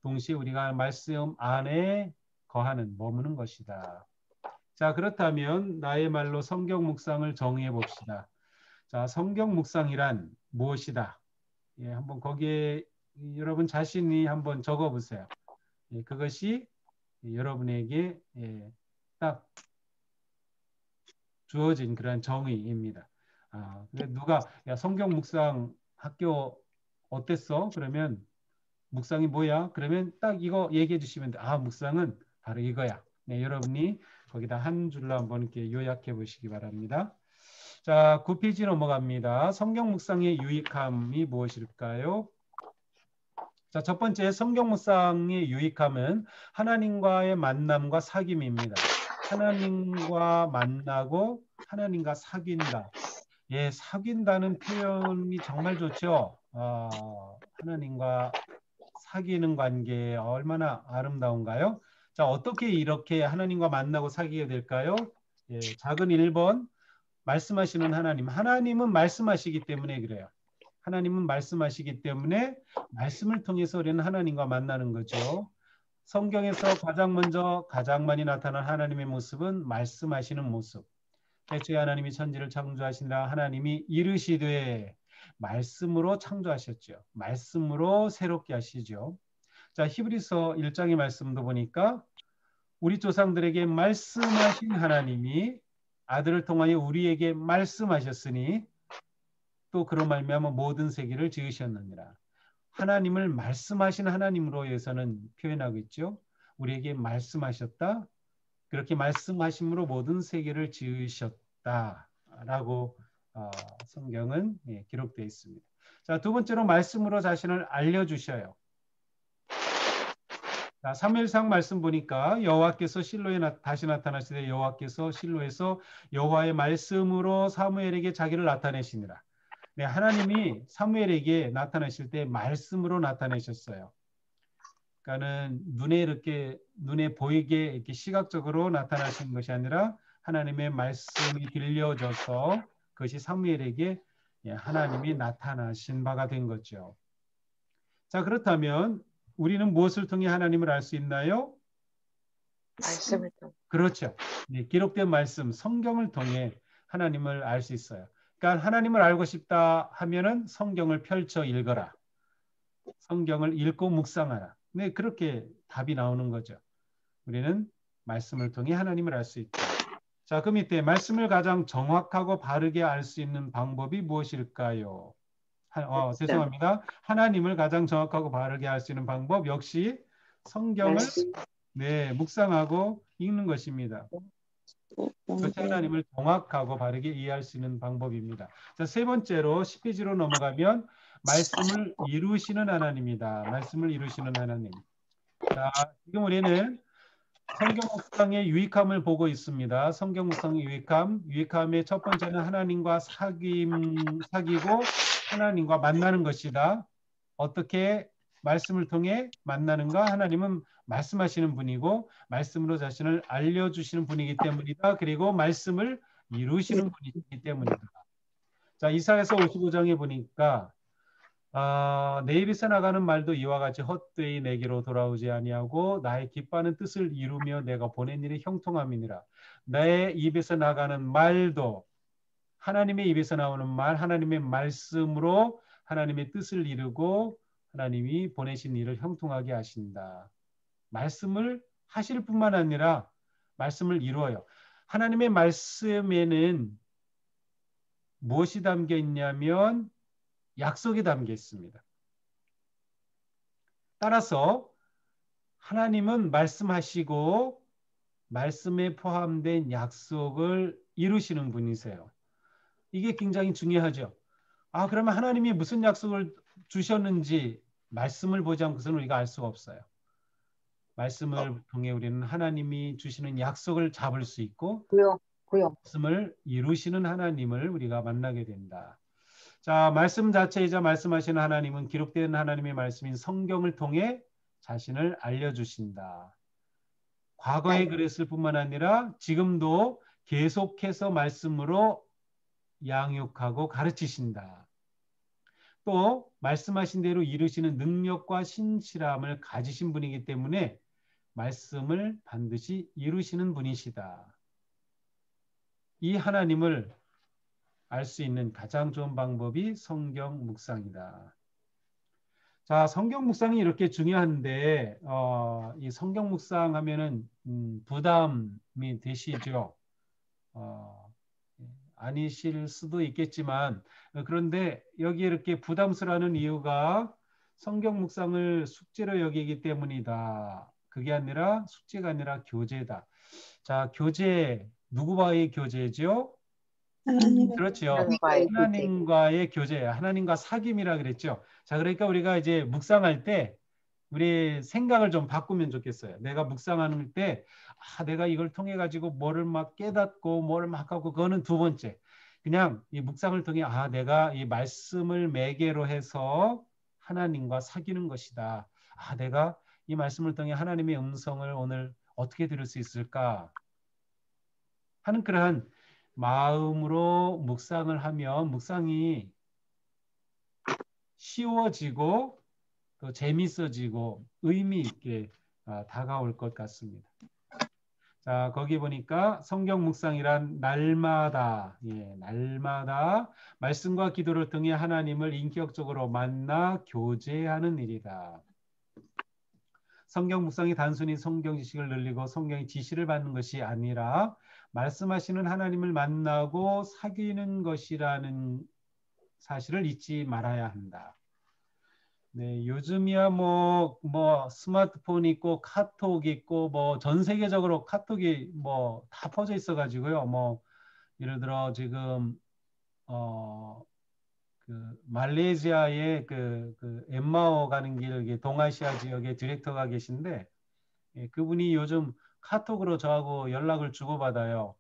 동시에 우리가 말씀 안에 거하는 머무는 것이다. 자, 그렇다면 나의 말로 성경 묵상을 정의해 봅시다. 자, 성경 묵상이란 무엇이다? 예, 한번 거기에 여러분 자신이 한번 적어 보세요. 예, 그것이 여러분에게 딱 주어진 그런 정의입니다. 누가 야, 성경 묵상 학교 어땠어? 그러면 묵상이 뭐야? 그러면 딱 이거 얘기해 주시면 돼. 아, 묵상은 바로 이거야. 네, 여러분이 거기다 한 줄로 한번 이렇게 요약해 보시기 바랍니다. 자, 9페이지 넘어갑니다. 성경 묵상의 유익함이 무엇일까요? 자, 첫 번째 성경 묵상의 유익함은 하나님과의 만남과 사귐입니다. 하나님과 만나고 하나님과 사귄다. 예, 사귄다는 표현이 정말 좋죠. 하나님과 사귀는 관계 얼마나 아름다운가요? 자, 어떻게 이렇게 하나님과 만나고 사귀게 될까요? 예, 작은 1번 말씀하시는 하나님. 하나님은 말씀하시기 때문에 그래요. 하나님은 말씀하시기 때문에 말씀을 통해서 우리는 하나님과 만나는 거죠. 성경에서 가장 먼저 가장 많이 나타난 하나님의 모습은 말씀하시는 모습. 태초에 하나님이 천지를 창조하시니라 하나님이 이르시되 말씀으로 창조하셨죠. 말씀으로 새롭게 하시죠. 자, 히브리서 1장의 말씀도 보니까 우리 조상들에게 말씀하신 하나님이 아들을 통하여 우리에게 말씀하셨으니 또 그로 말미암아 모든 세계를 지으셨느니라. 하나님을 말씀하신 하나님으로 해서는 표현하고 있죠. 우리에게 말씀하셨다. 그렇게 말씀하심으로 모든 세계를 지으셨다라고 성경은 기록되어 있습니다. 자, 두 번째로 말씀으로 자신을 알려주셔요. 자, 사무엘상 말씀 보니까 여호와께서 실로에 다시 나타나시되 여호와께서 실로에서 여호와의 말씀으로 사무엘에게 자기를 나타내시니라. 네, 하나님이 사무엘에게 나타나실 때 말씀으로 나타내셨어요. 그러니까는 눈에 보이게 이렇게 시각적으로 나타나시는 것이 아니라 하나님의 말씀이 들려져서 그것이 사무엘에게 하나님이 나타나신 바가 된 거죠. 자, 그렇다면 우리는 무엇을 통해 하나님을 알 수 있나요? 말씀을 통해. 그렇죠. 네, 기록된 말씀, 성경을 통해 하나님을 알 수 있어요. 그러니까 하나님을 알고 싶다 하면은 성경을 펼쳐 읽어라. 성경을 읽고 묵상하라. 네, 그렇게 답이 나오는 거죠. 우리는 말씀을 통해 하나님을 알 수 있다. 자, 그 밑에 말씀을 가장 정확하고 바르게 알 수 있는 방법이 무엇일까요? 죄송합니다. 하나님을 가장 정확하고 바르게 알 수 있는 방법 역시 성경을 묵상하고 읽는 것입니다. 그것이 하나님을 정확하고 바르게 이해할 수 있는 방법입니다. 자, 세 번째로 10페이지로 넘어가면 말씀을 이루시는 하나님이다. 말씀을 이루시는 하나님. 자, 지금 우리는 성경 묵상의 유익함을 보고 있습니다. 성경 묵상의 유익함의 첫 번째는 하나님과 사귀고 하나님과 만나는 것이다. 어떻게 말씀을 통해 만나는가? 하나님은 말씀하시는 분이고 말씀으로 자신을 알려주시는 분이기 때문이다. 그리고 말씀을 이루시는 분이기 때문이다. 자, 이사야서 55장에 보니까 내 입에서 나가는 말도 이와 같이 헛되이 내게로 돌아오지 아니하고 나의 기뻐하는 뜻을 이루며 내가 보낸 일이 형통함이니라. 내 입에서 나가는 말도 하나님의 입에서 나오는 말, 하나님의 말씀으로 하나님의 뜻을 이루고 하나님이 보내신 일을 형통하게 하신다. 말씀을 하실 뿐만 아니라 말씀을 이루어요. 하나님의 말씀에는 무엇이 담겨 있냐면 약속이 담겨 있습니다. 따라서 하나님은 말씀하시고 말씀에 포함된 약속을 이루시는 분이세요. 이게 굉장히 중요하죠. 그러면 하나님이 무슨 약속을 주셨는지 말씀을 보지 않고서는 우리가 알 수가 없어요. 말씀을 통해 우리는 하나님이 주시는 약속을 잡을 수 있고 말씀을 이루시는 하나님을 우리가 만나게 된다. 자, 말씀 자체이자 말씀하시는 하나님은 기록된 하나님의 말씀인 성경을 통해 자신을 알려주신다. 과거에 그랬을 뿐만 아니라 지금도 계속해서 말씀으로 양육하고 가르치신다. 또 말씀하신 대로 이루시는 능력과 신실함을 가지신 분이기 때문에 말씀을 반드시 이루시는 분이시다. 이 하나님을 알 수 있는 가장 좋은 방법이 성경 묵상이다. 자, 성경 묵상이 이렇게 중요한데 이 성경 묵상하면은 부담이 되시죠. 아니실 수도 있겠지만 그런데 여기 이렇게 부담스러워하는 이유가 성경 묵상을 숙제로 여기기 때문이다. 그게 아니라 숙제가 아니라 교제다. 자, 교제 누구와의 교제죠? 그렇죠. 하나님과의 교제. 하나님과의 교제예요. 하나님과 사귐이라 그랬죠. 자, 그러니까 우리가 이제 묵상할 때 우리 생각을 좀 바꾸면 좋겠어요. 내가 묵상하는 때 내가 이걸 통해 가지고 뭐를 막 깨닫고 뭐를 막 하고 그거는 두 번째. 그냥 이 묵상을 통해 내가 이 말씀을 매개로 해서 하나님과 사귀는 것이다. 내가 이 말씀을 통해 하나님의 음성을 오늘 어떻게 들을 수 있을까 하는 그러한 마음으로 묵상을 하면 묵상이 쉬워지고 또 재밌어지고 의미 있게 다가올 것 같습니다. 자, 거기 보니까 성경 묵상이란 날마다 날마다 말씀과 기도를 통해 하나님을 인격적으로 만나 교제하는 일이다. 성경 묵상이 단순히 성경 지식을 늘리고 성경의 지시를 받는 것이 아니라 말씀하시는 하나님을 만나고 사귀는 것이라는 사실을 잊지 말아야 한다. 네, 요즘이야 뭐 스마트폰 있고 카톡 있고 뭐 전 세계적으로 카톡이 뭐 다 퍼져 있어 가지고요. 뭐 예를 들어 지금 그 말레이시아의 그 엠마오 가는 길 동아시아 지역의 디렉터가 계신데 그분이 요즘 카톡으로 저하고 연락을 주고받아요.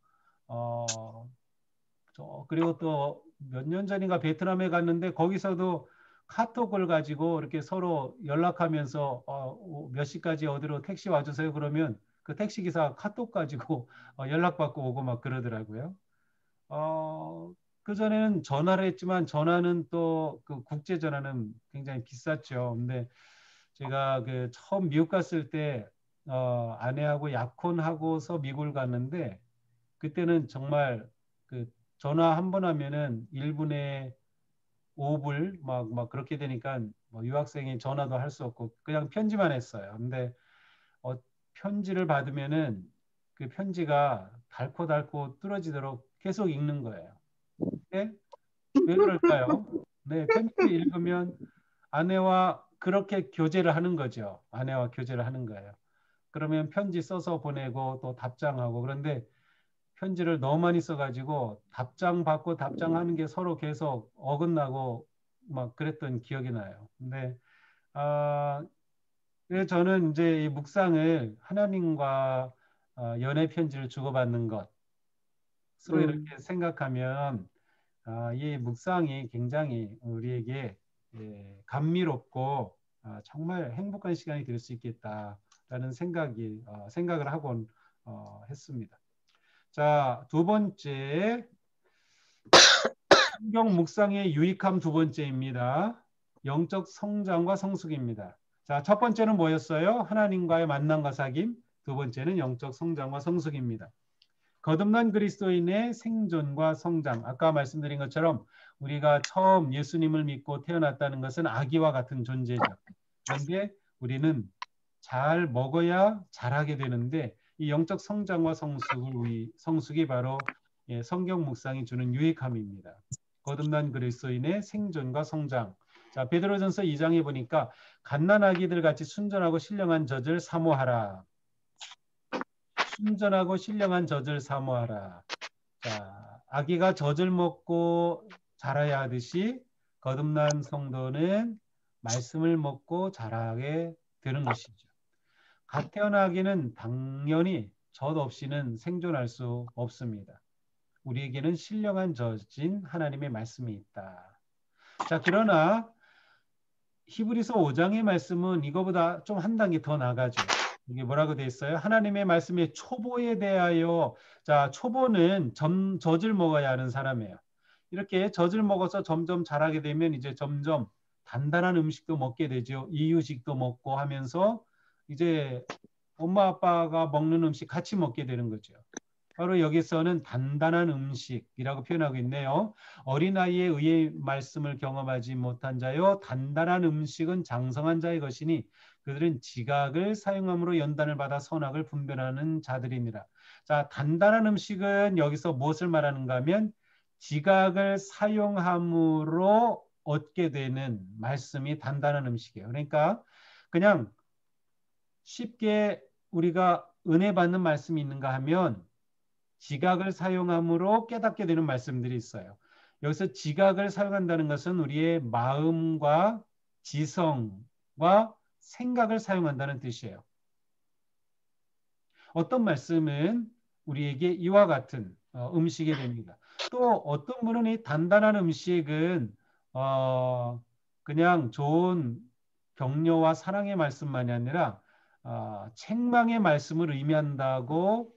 그리고 또 몇 년 전인가 베트남에 갔는데 거기서도 카톡을 가지고 이렇게 서로 연락하면서 몇 시까지 어디로 택시 와주세요 그러면 그 택시 기사 카톡 가지고 연락받고 오고 막 그러더라고요. 그 전에는 전화를 했지만 전화는 또 그 국제 전화는 굉장히 비쌌죠. 근데 제가 그 처음 미국 갔을 때 아내하고 약혼하고서 미국을 갔는데 그때는 정말 그 전화 한 번 하면은 1분에 5불 막 그렇게 되니까 뭐 유학생이 전화도 할 수 없고 그냥 편지만 했어요. 근데 편지를 받으면은 그 편지가 닳고 뚫어지도록 계속 읽는 거예요. 네? 왜 그럴까요? 네, 편지를 읽으면 아내와 그렇게 교제를 하는 거죠. 아내와 교제를 하는 거예요. 그러면 편지 써서 보내고 또 답장하고 그런데 편지를 너무 많이 써가지고 답장 받고 답장하는 게 서로 계속 어긋나고 막 그랬던 기억이 나요. 근데 그래서 저는 이제 이 묵상을 하나님과 연애 편지를 주고받는 것으로 이렇게 생각하면 이 묵상이 굉장히 우리에게 감미롭고 정말 행복한 시간이 될 수 있겠다라는 생각을 하곤 했습니다. 자, 두 번째 성경 묵상의 유익함 두 번째입니다. 영적 성장과 성숙입니다. 자, 첫 번째는 뭐였어요? 하나님과의 만남과 사귐. 두 번째는 영적 성장과 성숙입니다. 거듭난 그리스도인의 생존과 성장. 아까 말씀드린 것처럼 우리가 처음 예수님을 믿고 태어났다는 것은 아기와 같은 존재죠. 그런데 우리는 잘 먹어야 잘하게 되는데 이 영적 성장과 성숙이 바로 성경 묵상이 주는 유익함입니다. 거듭난 그리스도인의 생존과 성장. 자, 베드로전서 2장에 보니까 갓난아기들 같이 순전하고 신령한 젖을 사모하라. 순전하고 신령한 젖을 사모하라. 자, 아기가 젖을 먹고 자라야 하듯이 거듭난 성도는 말씀을 먹고 자라게 되는 것이죠. 갓 태어난 아기는 당연히 젖 없이는 생존할 수 없습니다. 우리에게는 신령한 젖인 하나님의 말씀이 있다. 자, 그러나 히브리서 5장의 말씀은 이거보다 좀 한 단계 더 나가죠. 이게 뭐라고 돼 있어요? 하나님의 말씀의 초보에 대하여. 자, 초보는 젖을 먹어야 하는 사람이에요. 이렇게 젖을 먹어서 점점 자라게 되면 이제 점점 단단한 음식도 먹게 되죠. 이유식도 먹고 하면서 이제 엄마 아빠가 먹는 음식 같이 먹게 되는 거죠. 바로 여기서는 단단한 음식이라고 표현하고 있네요. 어린아이의 의의 말씀을 경험하지 못한 자요 단단한 음식은 장성한 자의 것이니 그들은 지각을 사용함으로 연단을 받아 선악을 분별하는 자들이니라. 자, 단단한 음식은 여기서 무엇을 말하는가 하면 지각을 사용함으로 얻게 되는 말씀이 단단한 음식이에요. 그러니까 그냥 쉽게 우리가 은혜 받는 말씀이 있는가 하면 지각을 사용함으로 깨닫게 되는 말씀들이 있어요. 여기서 지각을 사용한다는 것은 우리의 마음과 지성과 생각을 사용한다는 뜻이에요. 어떤 말씀은 우리에게 이와 같은 음식이 됩니다. 또 어떤 분은 이 단단한 음식은 그냥 좋은 격려와 사랑의 말씀만이 아니라 책망의 말씀을 의미한다고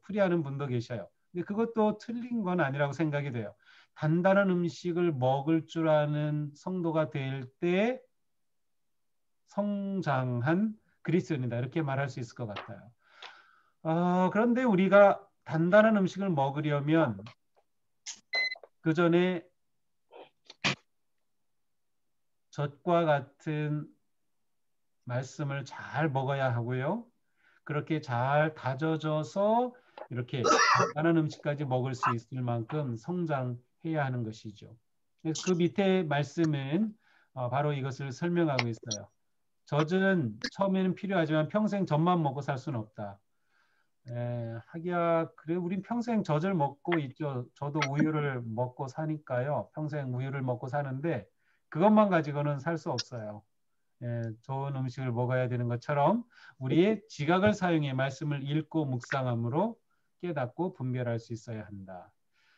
풀이하는 분도 계셔요. 근데 그것도 틀린 건 아니라고 생각이 돼요. 단단한 음식을 먹을 줄 아는 성도가 될 때 성장한 그리스도인이다. 이렇게 말할 수 있을 것 같아요. 그런데 우리가 단단한 음식을 먹으려면 그 전에 젖과 같은 말씀을 잘 먹어야 하고요. 그렇게 잘 다져져서 이렇게 단단한 음식까지 먹을 수 있을 만큼 성장해야 하는 것이죠. 그래서 그 밑에 말씀은 바로 이것을 설명하고 있어요. 젖은 처음에는 필요하지만 평생 젖만 먹고 살 수는 없다. 하기야 그래 우린 평생 젖을 먹고 있죠. 저도 우유를 먹고 사니까요. 평생 우유를 먹고 사는데 그것만 가지고는 살 수 없어요. 좋은 음식을 먹어야 되는 것처럼 우리의 지각을 사용해 말씀을 읽고 묵상함으로 깨닫고 분별할 수 있어야 한다.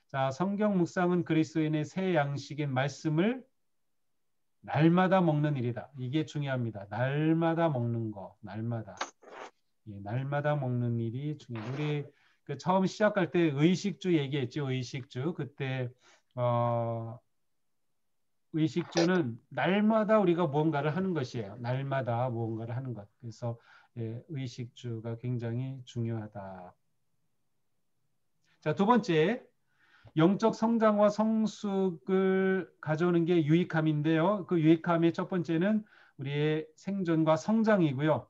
자, 성경 묵상은 그리스도인의 새 양식인 말씀을 날마다 먹는 일이다. 이게 중요합니다. 날마다 먹는 거, 날마다. 날마다 먹는 일이 중요해요. 우리 그 처음 시작할 때 의식주 얘기했죠. 의식주. 그때 의식주는 날마다 우리가 무언가를 하는 것이에요. 날마다 무언가를 하는 것. 그래서 의식주가 굉장히 중요하다. 자, 두 번째, 영적 성장과 성숙을 가져오는 게 유익함인데요. 그 유익함의 첫 번째는 우리의 생존과 성장이고요.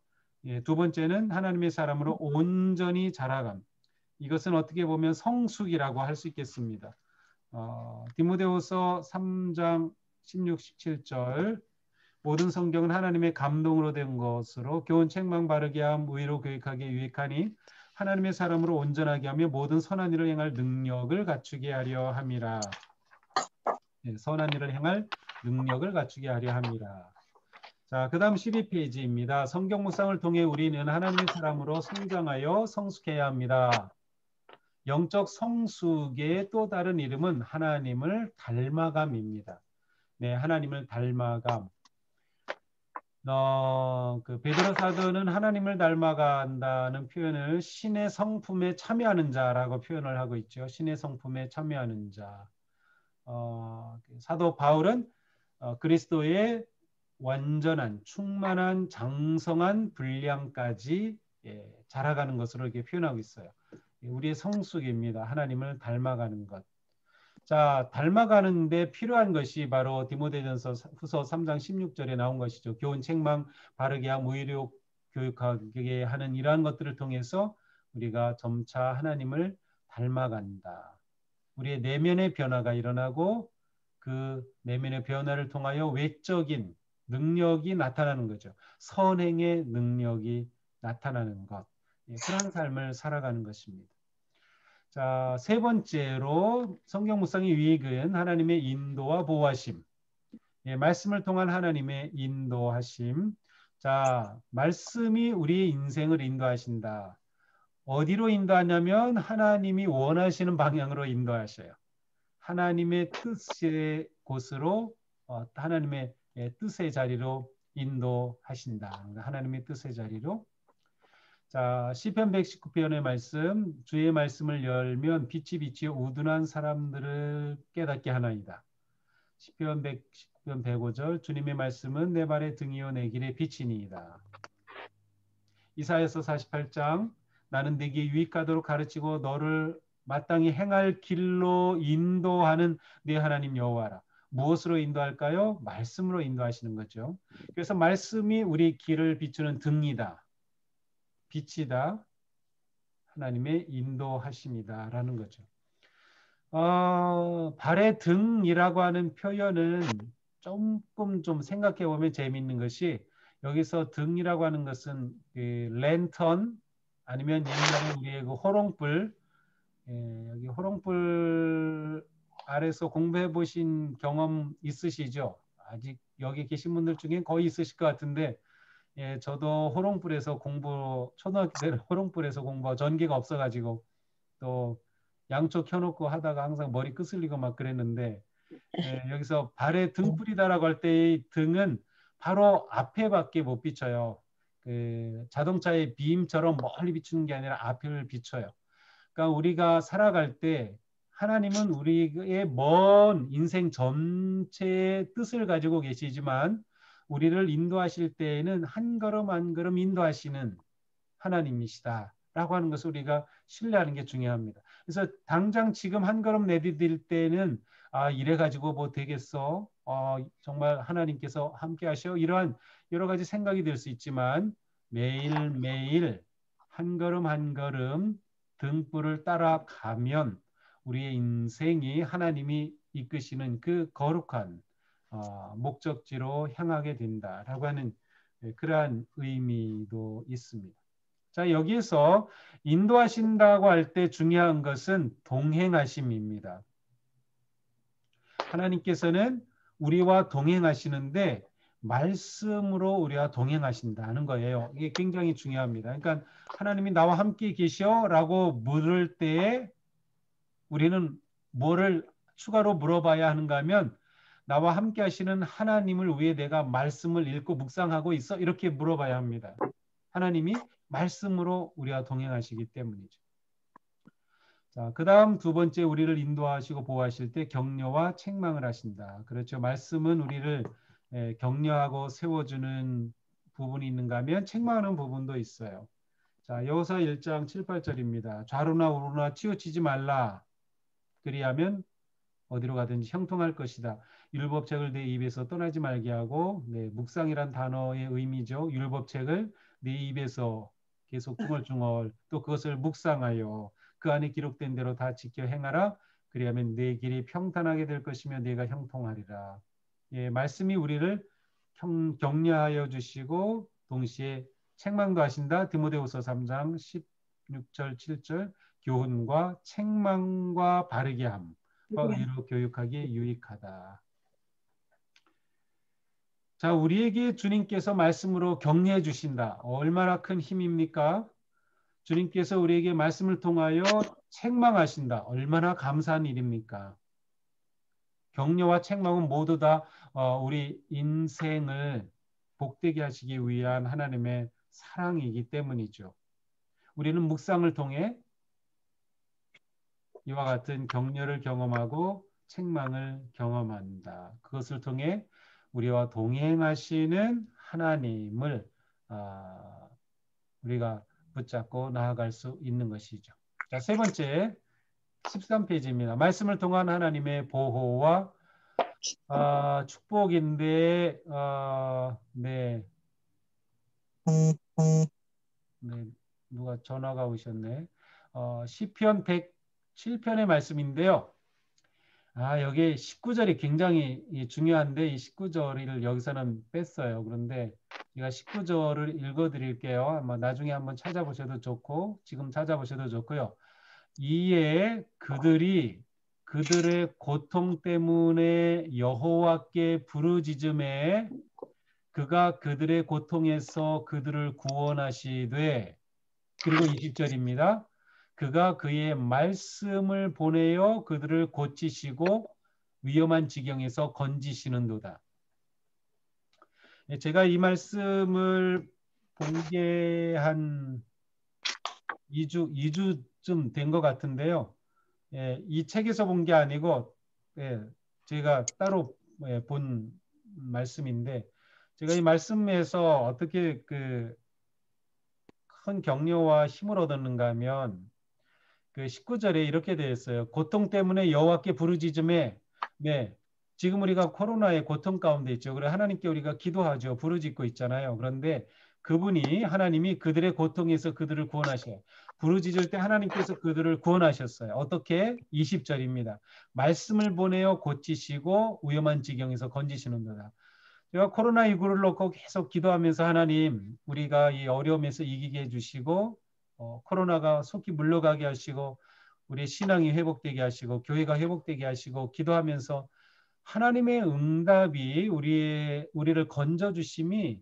두 번째는 하나님의 사람으로 온전히 자라감. 이것은 어떻게 보면 성숙이라고 할 수 있겠습니다. 디모데후서 3장 16, 17절 모든 성경은 하나님의 감동으로 된 것으로 교훈 책망 바르게 함 의로 교육하기에 유익하니 하나님의 사람으로 온전하게 하며 모든 선한 일을 행할 능력을 갖추게 하려 함이라. 선한 일을 행할 능력을 갖추게 하려 함이라. 자, 그 다음 12페이지입니다. 성경 묵상을 통해 우리는 하나님의 사람으로 성장하여 성숙해야 합니다. 영적 성숙의 또 다른 이름은 하나님을 닮아감입니다. 네, 하나님을 닮아감. 그 베드로 사도는 하나님을 닮아간다는 표현을 신의 성품에 참여하는 자라고 표현을 하고 있죠. 신의 성품에 참여하는 자. 사도 바울은 그리스도의 완전한 충만한 장성한 분량까지 자라가는 것으로 이렇게 표현하고 있어요. 우리의 성숙입니다. 하나님을 닮아가는 것. 자, 닮아가는데 필요한 것이 바로 디모데전서 후서 3장 16절에 나온 것이죠. 교훈 책망 바르게 함 의로 교육하게 하는 이러한 것들을 통해서 우리가 점차 하나님을 닮아간다. 우리의 내면의 변화가 일어나고 그 내면의 변화를 통하여 외적인 능력이 나타나는 거죠. 선행의 능력이 나타나는 것. 그런 삶을 살아가는 것입니다. 자, 세 번째로 성경 묵상의 유익은 하나님의 인도와 보호하심. 말씀을 통한 하나님의 인도하심. 자, 말씀이 우리의 인생을 인도하신다. 어디로 인도하냐면 하나님이 원하시는 방향으로 인도하셔요. 하나님의 뜻의 곳으로 하나님의 뜻의 자리로 인도하신다. 하나님의 뜻의 자리로. 자, 시편 119편의 말씀, 주의 말씀을 열면 빛이 비치어 우둔한 사람들을 깨닫게 하나이다. 시편 119편 105절, 주님의 말씀은 내 발의 등이요 내 길의 빛이니이다. 이사야서 48장, 나는 네게 유익하도록 가르치고 너를 마땅히 행할 길로 인도하는 네 하나님 여호와라. 무엇으로 인도할까요? 말씀으로 인도하시는 거죠. 그래서 말씀이 우리 길을 비추는 등이다. 빛이다. 하나님의 인도하심이다라는 거죠. 발의 등이라고 하는 표현은 조금 좀 생각해 보면 재미있는 것이 여기서 등이라고 하는 것은 그 랜턴 아니면 옛날에 우리의 그 호롱불 여기 호롱불 아래서 공부해 보신 경험 있으시죠? 아직 여기 계신 분들 중에 거의 있으실 것 같은데 저도 호롱불에서 초등학교 때는 호롱불에서 공부 전기가 없어가지고 또 양초 켜놓고 하다가 항상 머리 끄슬리고 막 그랬는데 여기서 발에 등불이다라고 할 때의 등은 바로 앞에밖에 못 비춰요. 그 자동차의 빔처럼 멀리 비추는 게 아니라 앞을 비춰요. 그러니까 우리가 살아갈 때 하나님은 우리의 먼 인생 전체의 뜻을 가지고 계시지만 우리를 인도하실 때에는 한 걸음 한 걸음 인도하시는 하나님이시다라고 하는 것을 우리가 신뢰하는 게 중요합니다. 그래서 당장 지금 한 걸음 내디딜 때는 이래 가지고 뭐 되겠어? 정말 하나님께서 함께 하셔? 이러한 여러 가지 생각이 들 수 있지만 매일매일 한 걸음 한 걸음 등불을 따라가면 우리의 인생이 하나님이 이끄시는 그 거룩한 목적지로 향하게 된다라고 하는 그러한 의미도 있습니다. 자, 여기에서 인도하신다고 할 때 중요한 것은 동행하심입니다. 하나님께서는 우리와 동행하시는데 말씀으로 우리와 동행하신다는 거예요. 이게 굉장히 중요합니다. 그러니까 하나님이 나와 함께 계셔라고 물을 때에 우리는 뭐를 추가로 물어봐야 하는가 하면 나와 함께 하시는 하나님을 위해 내가 말씀을 읽고 묵상하고 있어? 이렇게 물어봐야 합니다. 하나님이 말씀으로 우리와 동행하시기 때문이죠. 자, 그 다음 두 번째 우리를 인도하시고 보호하실 때 격려와 책망을 하신다. 그렇죠. 말씀은 우리를 격려하고 세워주는 부분이 있는가 하면 책망하는 부분도 있어요. 자, 여호수아 1장 7, 8절입니다. 좌로나 우로나 치우치지 말라. 그리하면 어디로 가든지 형통할 것이다. 율법책을 내 입에서 떠나지 말게 하고 묵상이란 단어의 의미죠. 율법책을 내 입에서 계속 중얼중얼 또 그것을 묵상하여 그 안에 기록된 대로 다 지켜 행하라. 그리하면 내 길이 평탄하게 될 것이며 내가 형통하리라. 말씀이 우리를 격려하여 주시고 동시에 책망도 하신다. 디모데후서 3장 16절 7절 교훈과 책망과 바르게 함. 의로 교육하기에 유익하다. 자, 우리에게 주님께서 말씀으로 격려해 주신다. 얼마나 큰 힘입니까? 주님께서 우리에게 말씀을 통하여 책망하신다. 얼마나 감사한 일입니까? 격려와 책망은 모두 다 우리 인생을 복되게 하시기 위한 하나님의 사랑이기 때문이죠. 우리는 묵상을 통해 이와 같은 격려를 경험하고 책망을 경험한다. 그것을 통해 우리와 동행하시는 하나님을 우리가 붙잡고 나아갈 수 있는 것이죠. 자, 세 번째 13페이지입니다. 말씀을 통한 하나님의 보호와 축복인데 네, 누가 전화가 오셨네. 시편 107편의 말씀인데요. 여기 19절이 굉장히 중요한데 이 19절을 여기서는 뺐어요. 그런데 제가 19절을 읽어드릴게요. 아마 나중에 한번 찾아보셔도 좋고 지금 찾아보셔도 좋고요. 이에 그들의 고통 때문에 여호와께 부르짖음에 그가 그들의 고통에서 그들을 구원하시되 그리고 20절입니다. 그가 그의 말씀을 보내어 그들을 고치시고 위험한 지경에서 건지시는도다. 제가 이 말씀을 공개한 2주쯤 된 것 같은데요. 예, 이 책에서 본 게 아니고 예, 제가 따로 본 말씀인데 제가 이 말씀에서 어떻게 그 큰 격려와 힘을 얻었는가 하면 그 19절에 이렇게 되어 있어요. 고통 때문에 여호와께 부르짖음에 네. 지금 우리가 코로나의 고통 가운데 있죠. 그래 하나님께 우리가 기도하죠. 부르짖고 있잖아요. 그런데 그분이 하나님이 그들의 고통에서 그들을 구원하셔요. 부르짖을 때 하나님께서 그들을 구원하셨어요. 어떻게? 20절입니다. 말씀을 보내어 고치시고 위험한 지경에서 건지시는도다. 제가 코로나19를 놓고 계속 기도하면서 하나님 우리가 이 어려움에서 이기게 해주시고 코로나가 속히 물러가게 하시고 우리의 신앙이 회복되게 하시고 교회가 회복되게 하시고 기도하면서 하나님의 응답이 우리를 건져주심이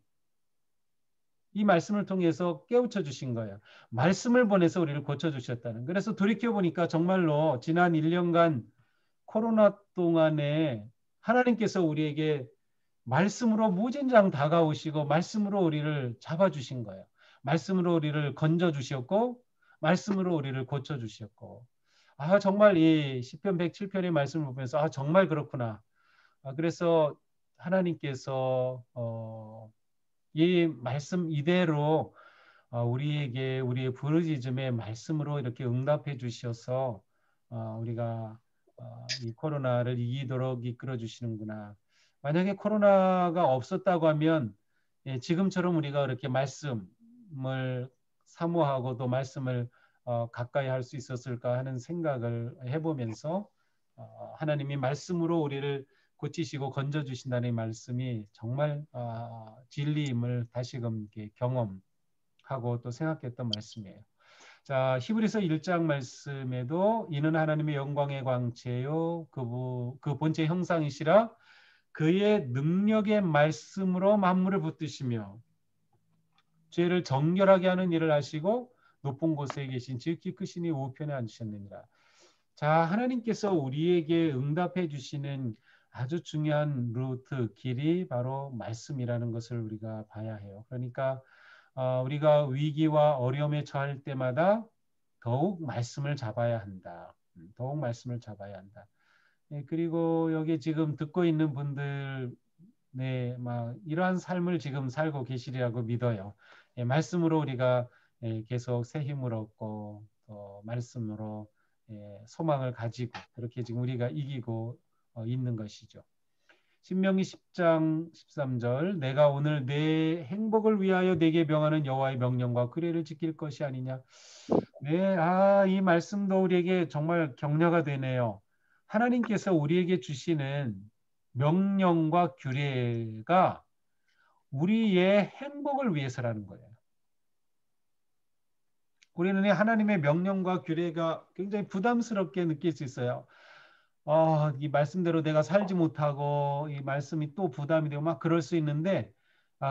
이 말씀을 통해서 깨우쳐 주신 거예요. 말씀을 보내서 우리를 고쳐주셨다는. 그래서 돌이켜보니까 정말로 지난 1년간 코로나 동안에 하나님께서 우리에게 말씀으로 무진장 다가오시고 말씀으로 우리를 잡아주신 거예요. 말씀으로 우리를 건져주셨고 말씀으로 우리를 고쳐주셨고 정말 이 시편 107편의 말씀을 보면서 정말 그렇구나. 그래서 하나님께서 이 말씀 이대로 우리에게 우리의 부르짖음에 말씀으로 이렇게 응답해 주셔서 우리가 이 코로나를 이기도록 이끌어 주시는구나. 만약에 코로나가 없었다고 하면 지금처럼 우리가 이렇게 말씀을 사모하고 또 말씀을 가까이 할 수 있었을까 하는 생각을 해보면서 하나님이 말씀으로 우리를 고치시고 건져주신다는 말씀이 정말 진리임을 다시금 경험하고 또 생각했던 말씀이에요. 자, 히브리서 1장 말씀에도 이는 하나님의 영광의 광채요 그 본체 형상이시라 그의 능력의 말씀으로 만물을 붙드시며 죄를 정결하게 하는 일을 하시고 높은 곳에 계신 지극히 크시니 우편에 앉으셨느니라. 자, 하나님께서 우리에게 응답해 주시는 아주 중요한 루트, 길이 바로 말씀이라는 것을 우리가 봐야 해요. 그러니까 우리가 위기와 어려움에 처할 때마다 더욱 말씀을 잡아야 한다. 더욱 말씀을 잡아야 한다. 그리고 여기 지금 듣고 있는 분들 막 이러한 삶을 지금 살고 계시리라고 믿어요. 말씀으로 우리가 계속 새 힘을 얻고 말씀으로 소망을 가지고 그렇게 지금 우리가 이기고 있는 것이죠. 신명기 10장 13절 내가 오늘 내 행복을 위하여 내게 명하는 여호와의 명령과 규례를 지킬 것이 아니냐. 네, 이 말씀도 우리에게 정말 격려가 되네요. 하나님께서 우리에게 주시는 명령과 규례가 우리의 행복을 위해서라는 거예요. 우리는 하나님의 명령과 규례가 굉장히 부담스럽게 느낄 수 있어요. 이 말씀대로 내가 살지 못하고 이 말씀이 또 부담이 되고 막 그럴 수 있는데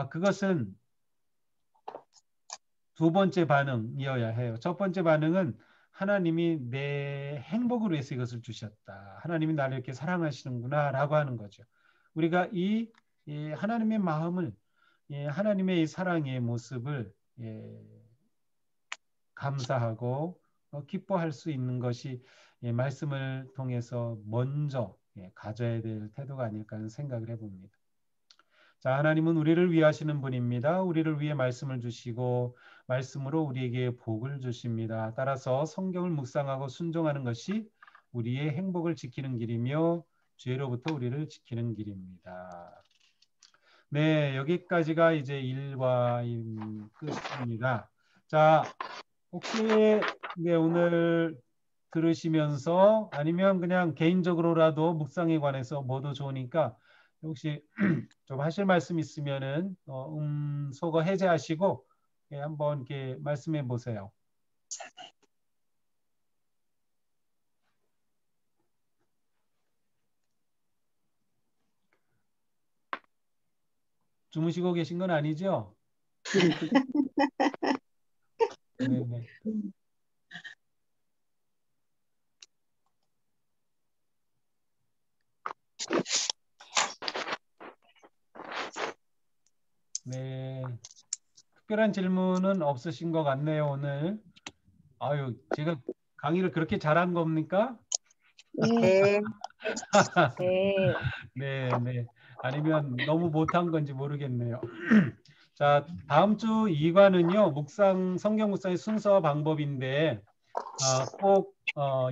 그것은 두 번째 반응이어야 해요. 첫 번째 반응은 하나님이 내 행복을 위해서 이것을 주셨다. 하나님이 나를 이렇게 사랑하시는구나 라고 하는 거죠. 우리가 이 하나님의 마음을 하나님의 이 사랑의 모습을 감사하고 기뻐할 수 있는 것이 말씀을 통해서 먼저 가져야 될 태도가 아닐까 하는 생각을 해봅니다. 자, 하나님은 우리를 위하시는 분입니다. 우리를 위해 말씀을 주시고 말씀으로 우리에게 복을 주십니다. 따라서 성경을 묵상하고 순종하는 것이 우리의 행복을 지키는 길이며 죄로부터 우리를 지키는 길입니다. 네, 여기까지가 이제 1과 끝입니다. 자, 혹시 오늘 들으시면서 아니면 그냥 개인적으로라도 묵상에 관해서 뭐도 좋으니까 혹시 좀 하실 말씀 있으면은 소거 해제하시고 한번 이렇게 말씀해 보세요. 주무시고 계신 건 아니죠? 네네. 네. 특별한 질문은 없으신 것 같네요, 오늘. 아유, 제가 강의를 그렇게 잘한 겁니까? 네. 네. 네, 네. 아니면 너무 못한 건지 모르겠네요. 자, 다음 주 2과는요, 성경 묵상의 순서와 방법인데, 꼭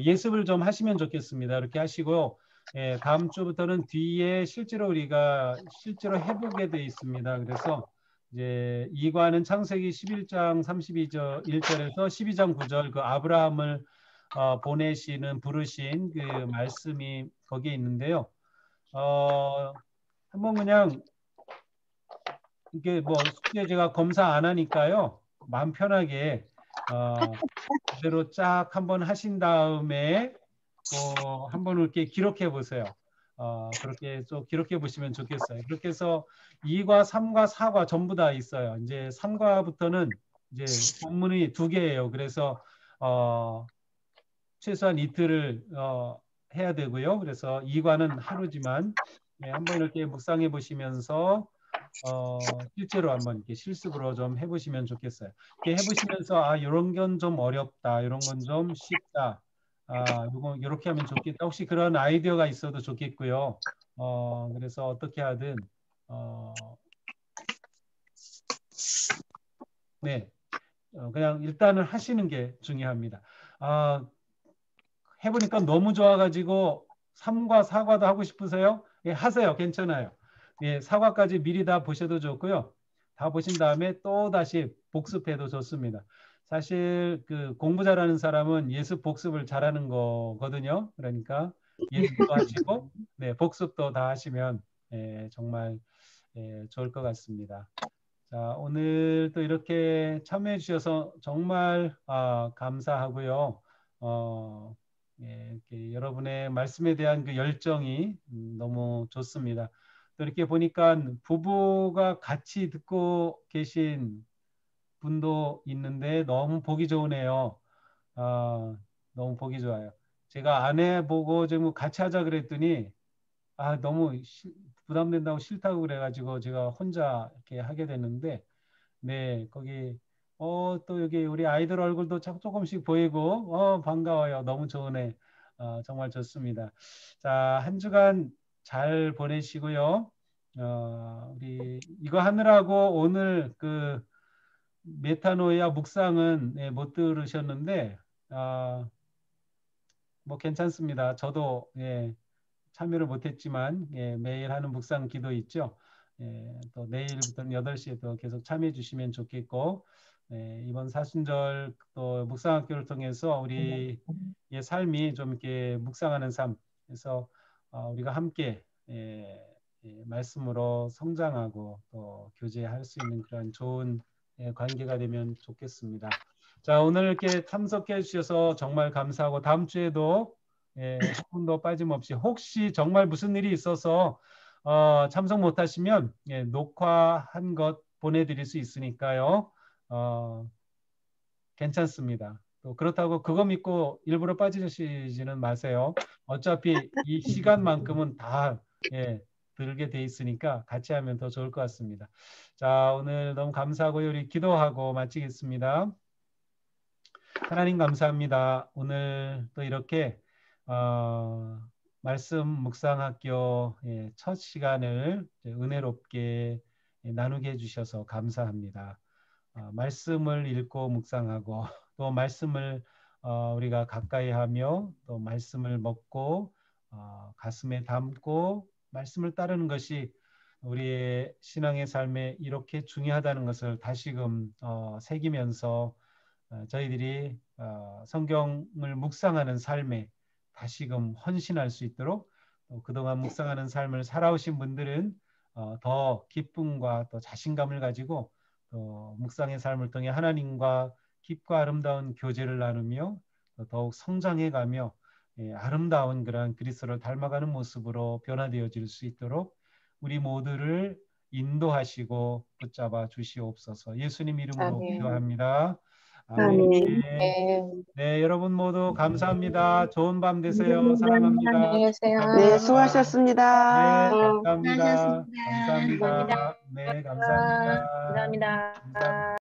예습을 좀 하시면 좋겠습니다. 이렇게 하시고, 예, 다음 주부터는 뒤에 우리가 실제로 해보게 돼 있습니다. 그래서 이제 2과는 창세기 11장 32절 1절에서 12장 9절 그 아브라함을 부르신 그 말씀이 거기에 있는데요. 한번 그냥 이게 뭐 숙제 제가 검사 안 하니까요. 마음 편하게 그대로 쫙 한번 하신 다음에 또 한번 이렇게 기록해 보세요. 그렇게 좀 기록해 보시면 좋겠어요. 그렇게 해서 2과, 3과, 4과 전부 다 있어요. 이제 3과부터는 이제 본문이 2개예요. 그래서 최소한 이틀을 해야 되고요. 그래서 2과는 하루지만 네, 한번 이렇게 묵상해 보시면서 실제로 한번 이렇게 실습으로 좀 해보시면 좋겠어요. 이렇게 해보시면서 이런 건 좀 어렵다, 이런 건 좀 쉽다, 이거 이렇게 하면 좋겠다. 혹시 그런 아이디어가 있어도 좋겠고요. 그래서 어떻게 하든 네, 그냥 일단은 하시는 게 중요합니다. 해보니까 너무 좋아가지고 3과 4과도 하고 싶으세요? 예, 하세요. 괜찮아요. 예, 4과까지 미리 다 보셔도 좋고요. 다 보신 다음에 또 다시 복습해도 좋습니다. 사실 그 공부 잘하는 사람은 예습 복습을 잘하는 거거든요. 그러니까 예습도 하시고 네, 복습도 다 하시면 정말 좋을 것 같습니다. 자, 오늘 또 이렇게 참여해 주셔서 정말 감사하고요. 이렇게 여러분의 말씀에 대한 그 열정이 너무 좋습니다. 또 이렇게 보니까 부부가 같이 듣고 계신 분도 있는데 너무 보기 좋으네요. 너무 보기 좋아요. 제가 아내 보고 좀 같이 하자 그랬더니 너무 부담된다고 싫다고 그래가지고 제가 혼자 이렇게 하게 됐는데 네, 거기 또 여기 우리 아이들 얼굴도 조금씩 보이고 반가워요. 너무 좋으네. 정말 좋습니다. 자, 한 주간 잘 보내시고요. 우리 이거 하느라고 오늘 그 메타노이아 묵상은 못 들으셨는데 뭐 괜찮습니다. 저도 참여를 못했지만 매일 하는 묵상 기도 있죠. 또 내일부터는 8시에 또 계속 참여해 주시면 좋겠고 이번 사순절 또 묵상학교를 통해서 우리의 삶이 좀 이렇게 묵상하는 삶 그래서 우리가 함께 말씀으로 성장하고 또 교제할 수 있는 그런 좋은 관계가 되면 좋겠습니다. 자, 오늘 이렇게 참석해 주셔서 정말 감사하고 다음 주에도 한 분도 빠짐없이 혹시 정말 무슨 일이 있어서 참석 못하시면 녹화한 것 보내드릴 수 있으니까요. 괜찮습니다. 또 그렇다고 그거 믿고 일부러 빠지시지는 마세요. 어차피 이 시간만큼은 다 들게 돼 있으니까 같이 하면 더 좋을 것 같습니다. 자, 오늘 너무 감사하고요. 우리 기도하고 마치겠습니다. 하나님 감사합니다. 오늘 또 이렇게 말씀 묵상학교 첫 시간을 은혜롭게 나누게 해주셔서 감사합니다. 말씀을 읽고 묵상하고 또 말씀을 우리가 가까이 하며 또 말씀을 먹고 가슴에 담고 말씀을 따르는 것이 우리의 신앙의 삶에 이렇게 중요하다는 것을 다시금 새기면서 저희들이 성경을 묵상하는 삶에 다시금 헌신할 수 있도록 그동안 묵상하는 삶을 살아오신 분들은 더 기쁨과 또 자신감을 가지고 또 묵상의 삶을 통해 하나님과 깊고 아름다운 교제를 나누며 더욱 성장해가며 아름다운 그런 그리스도를 닮아가는 모습으로 변화되어질 수 있도록 우리 모두를 인도하시고 붙잡아 주시옵소서. 예수님 이름으로 아멘. 기도합니다. 아멘. 아멘. 네. 네, 여러분 모두 감사합니다. 좋은 밤 되세요. 사랑합니다. 안녕히 계세요. 네, 감사합니다. 네, 수고하셨습니다. 감사합니다. 수고하셨습니다. 감사합니다. 네, 감사합니다. 감사합니다. 감사합니다.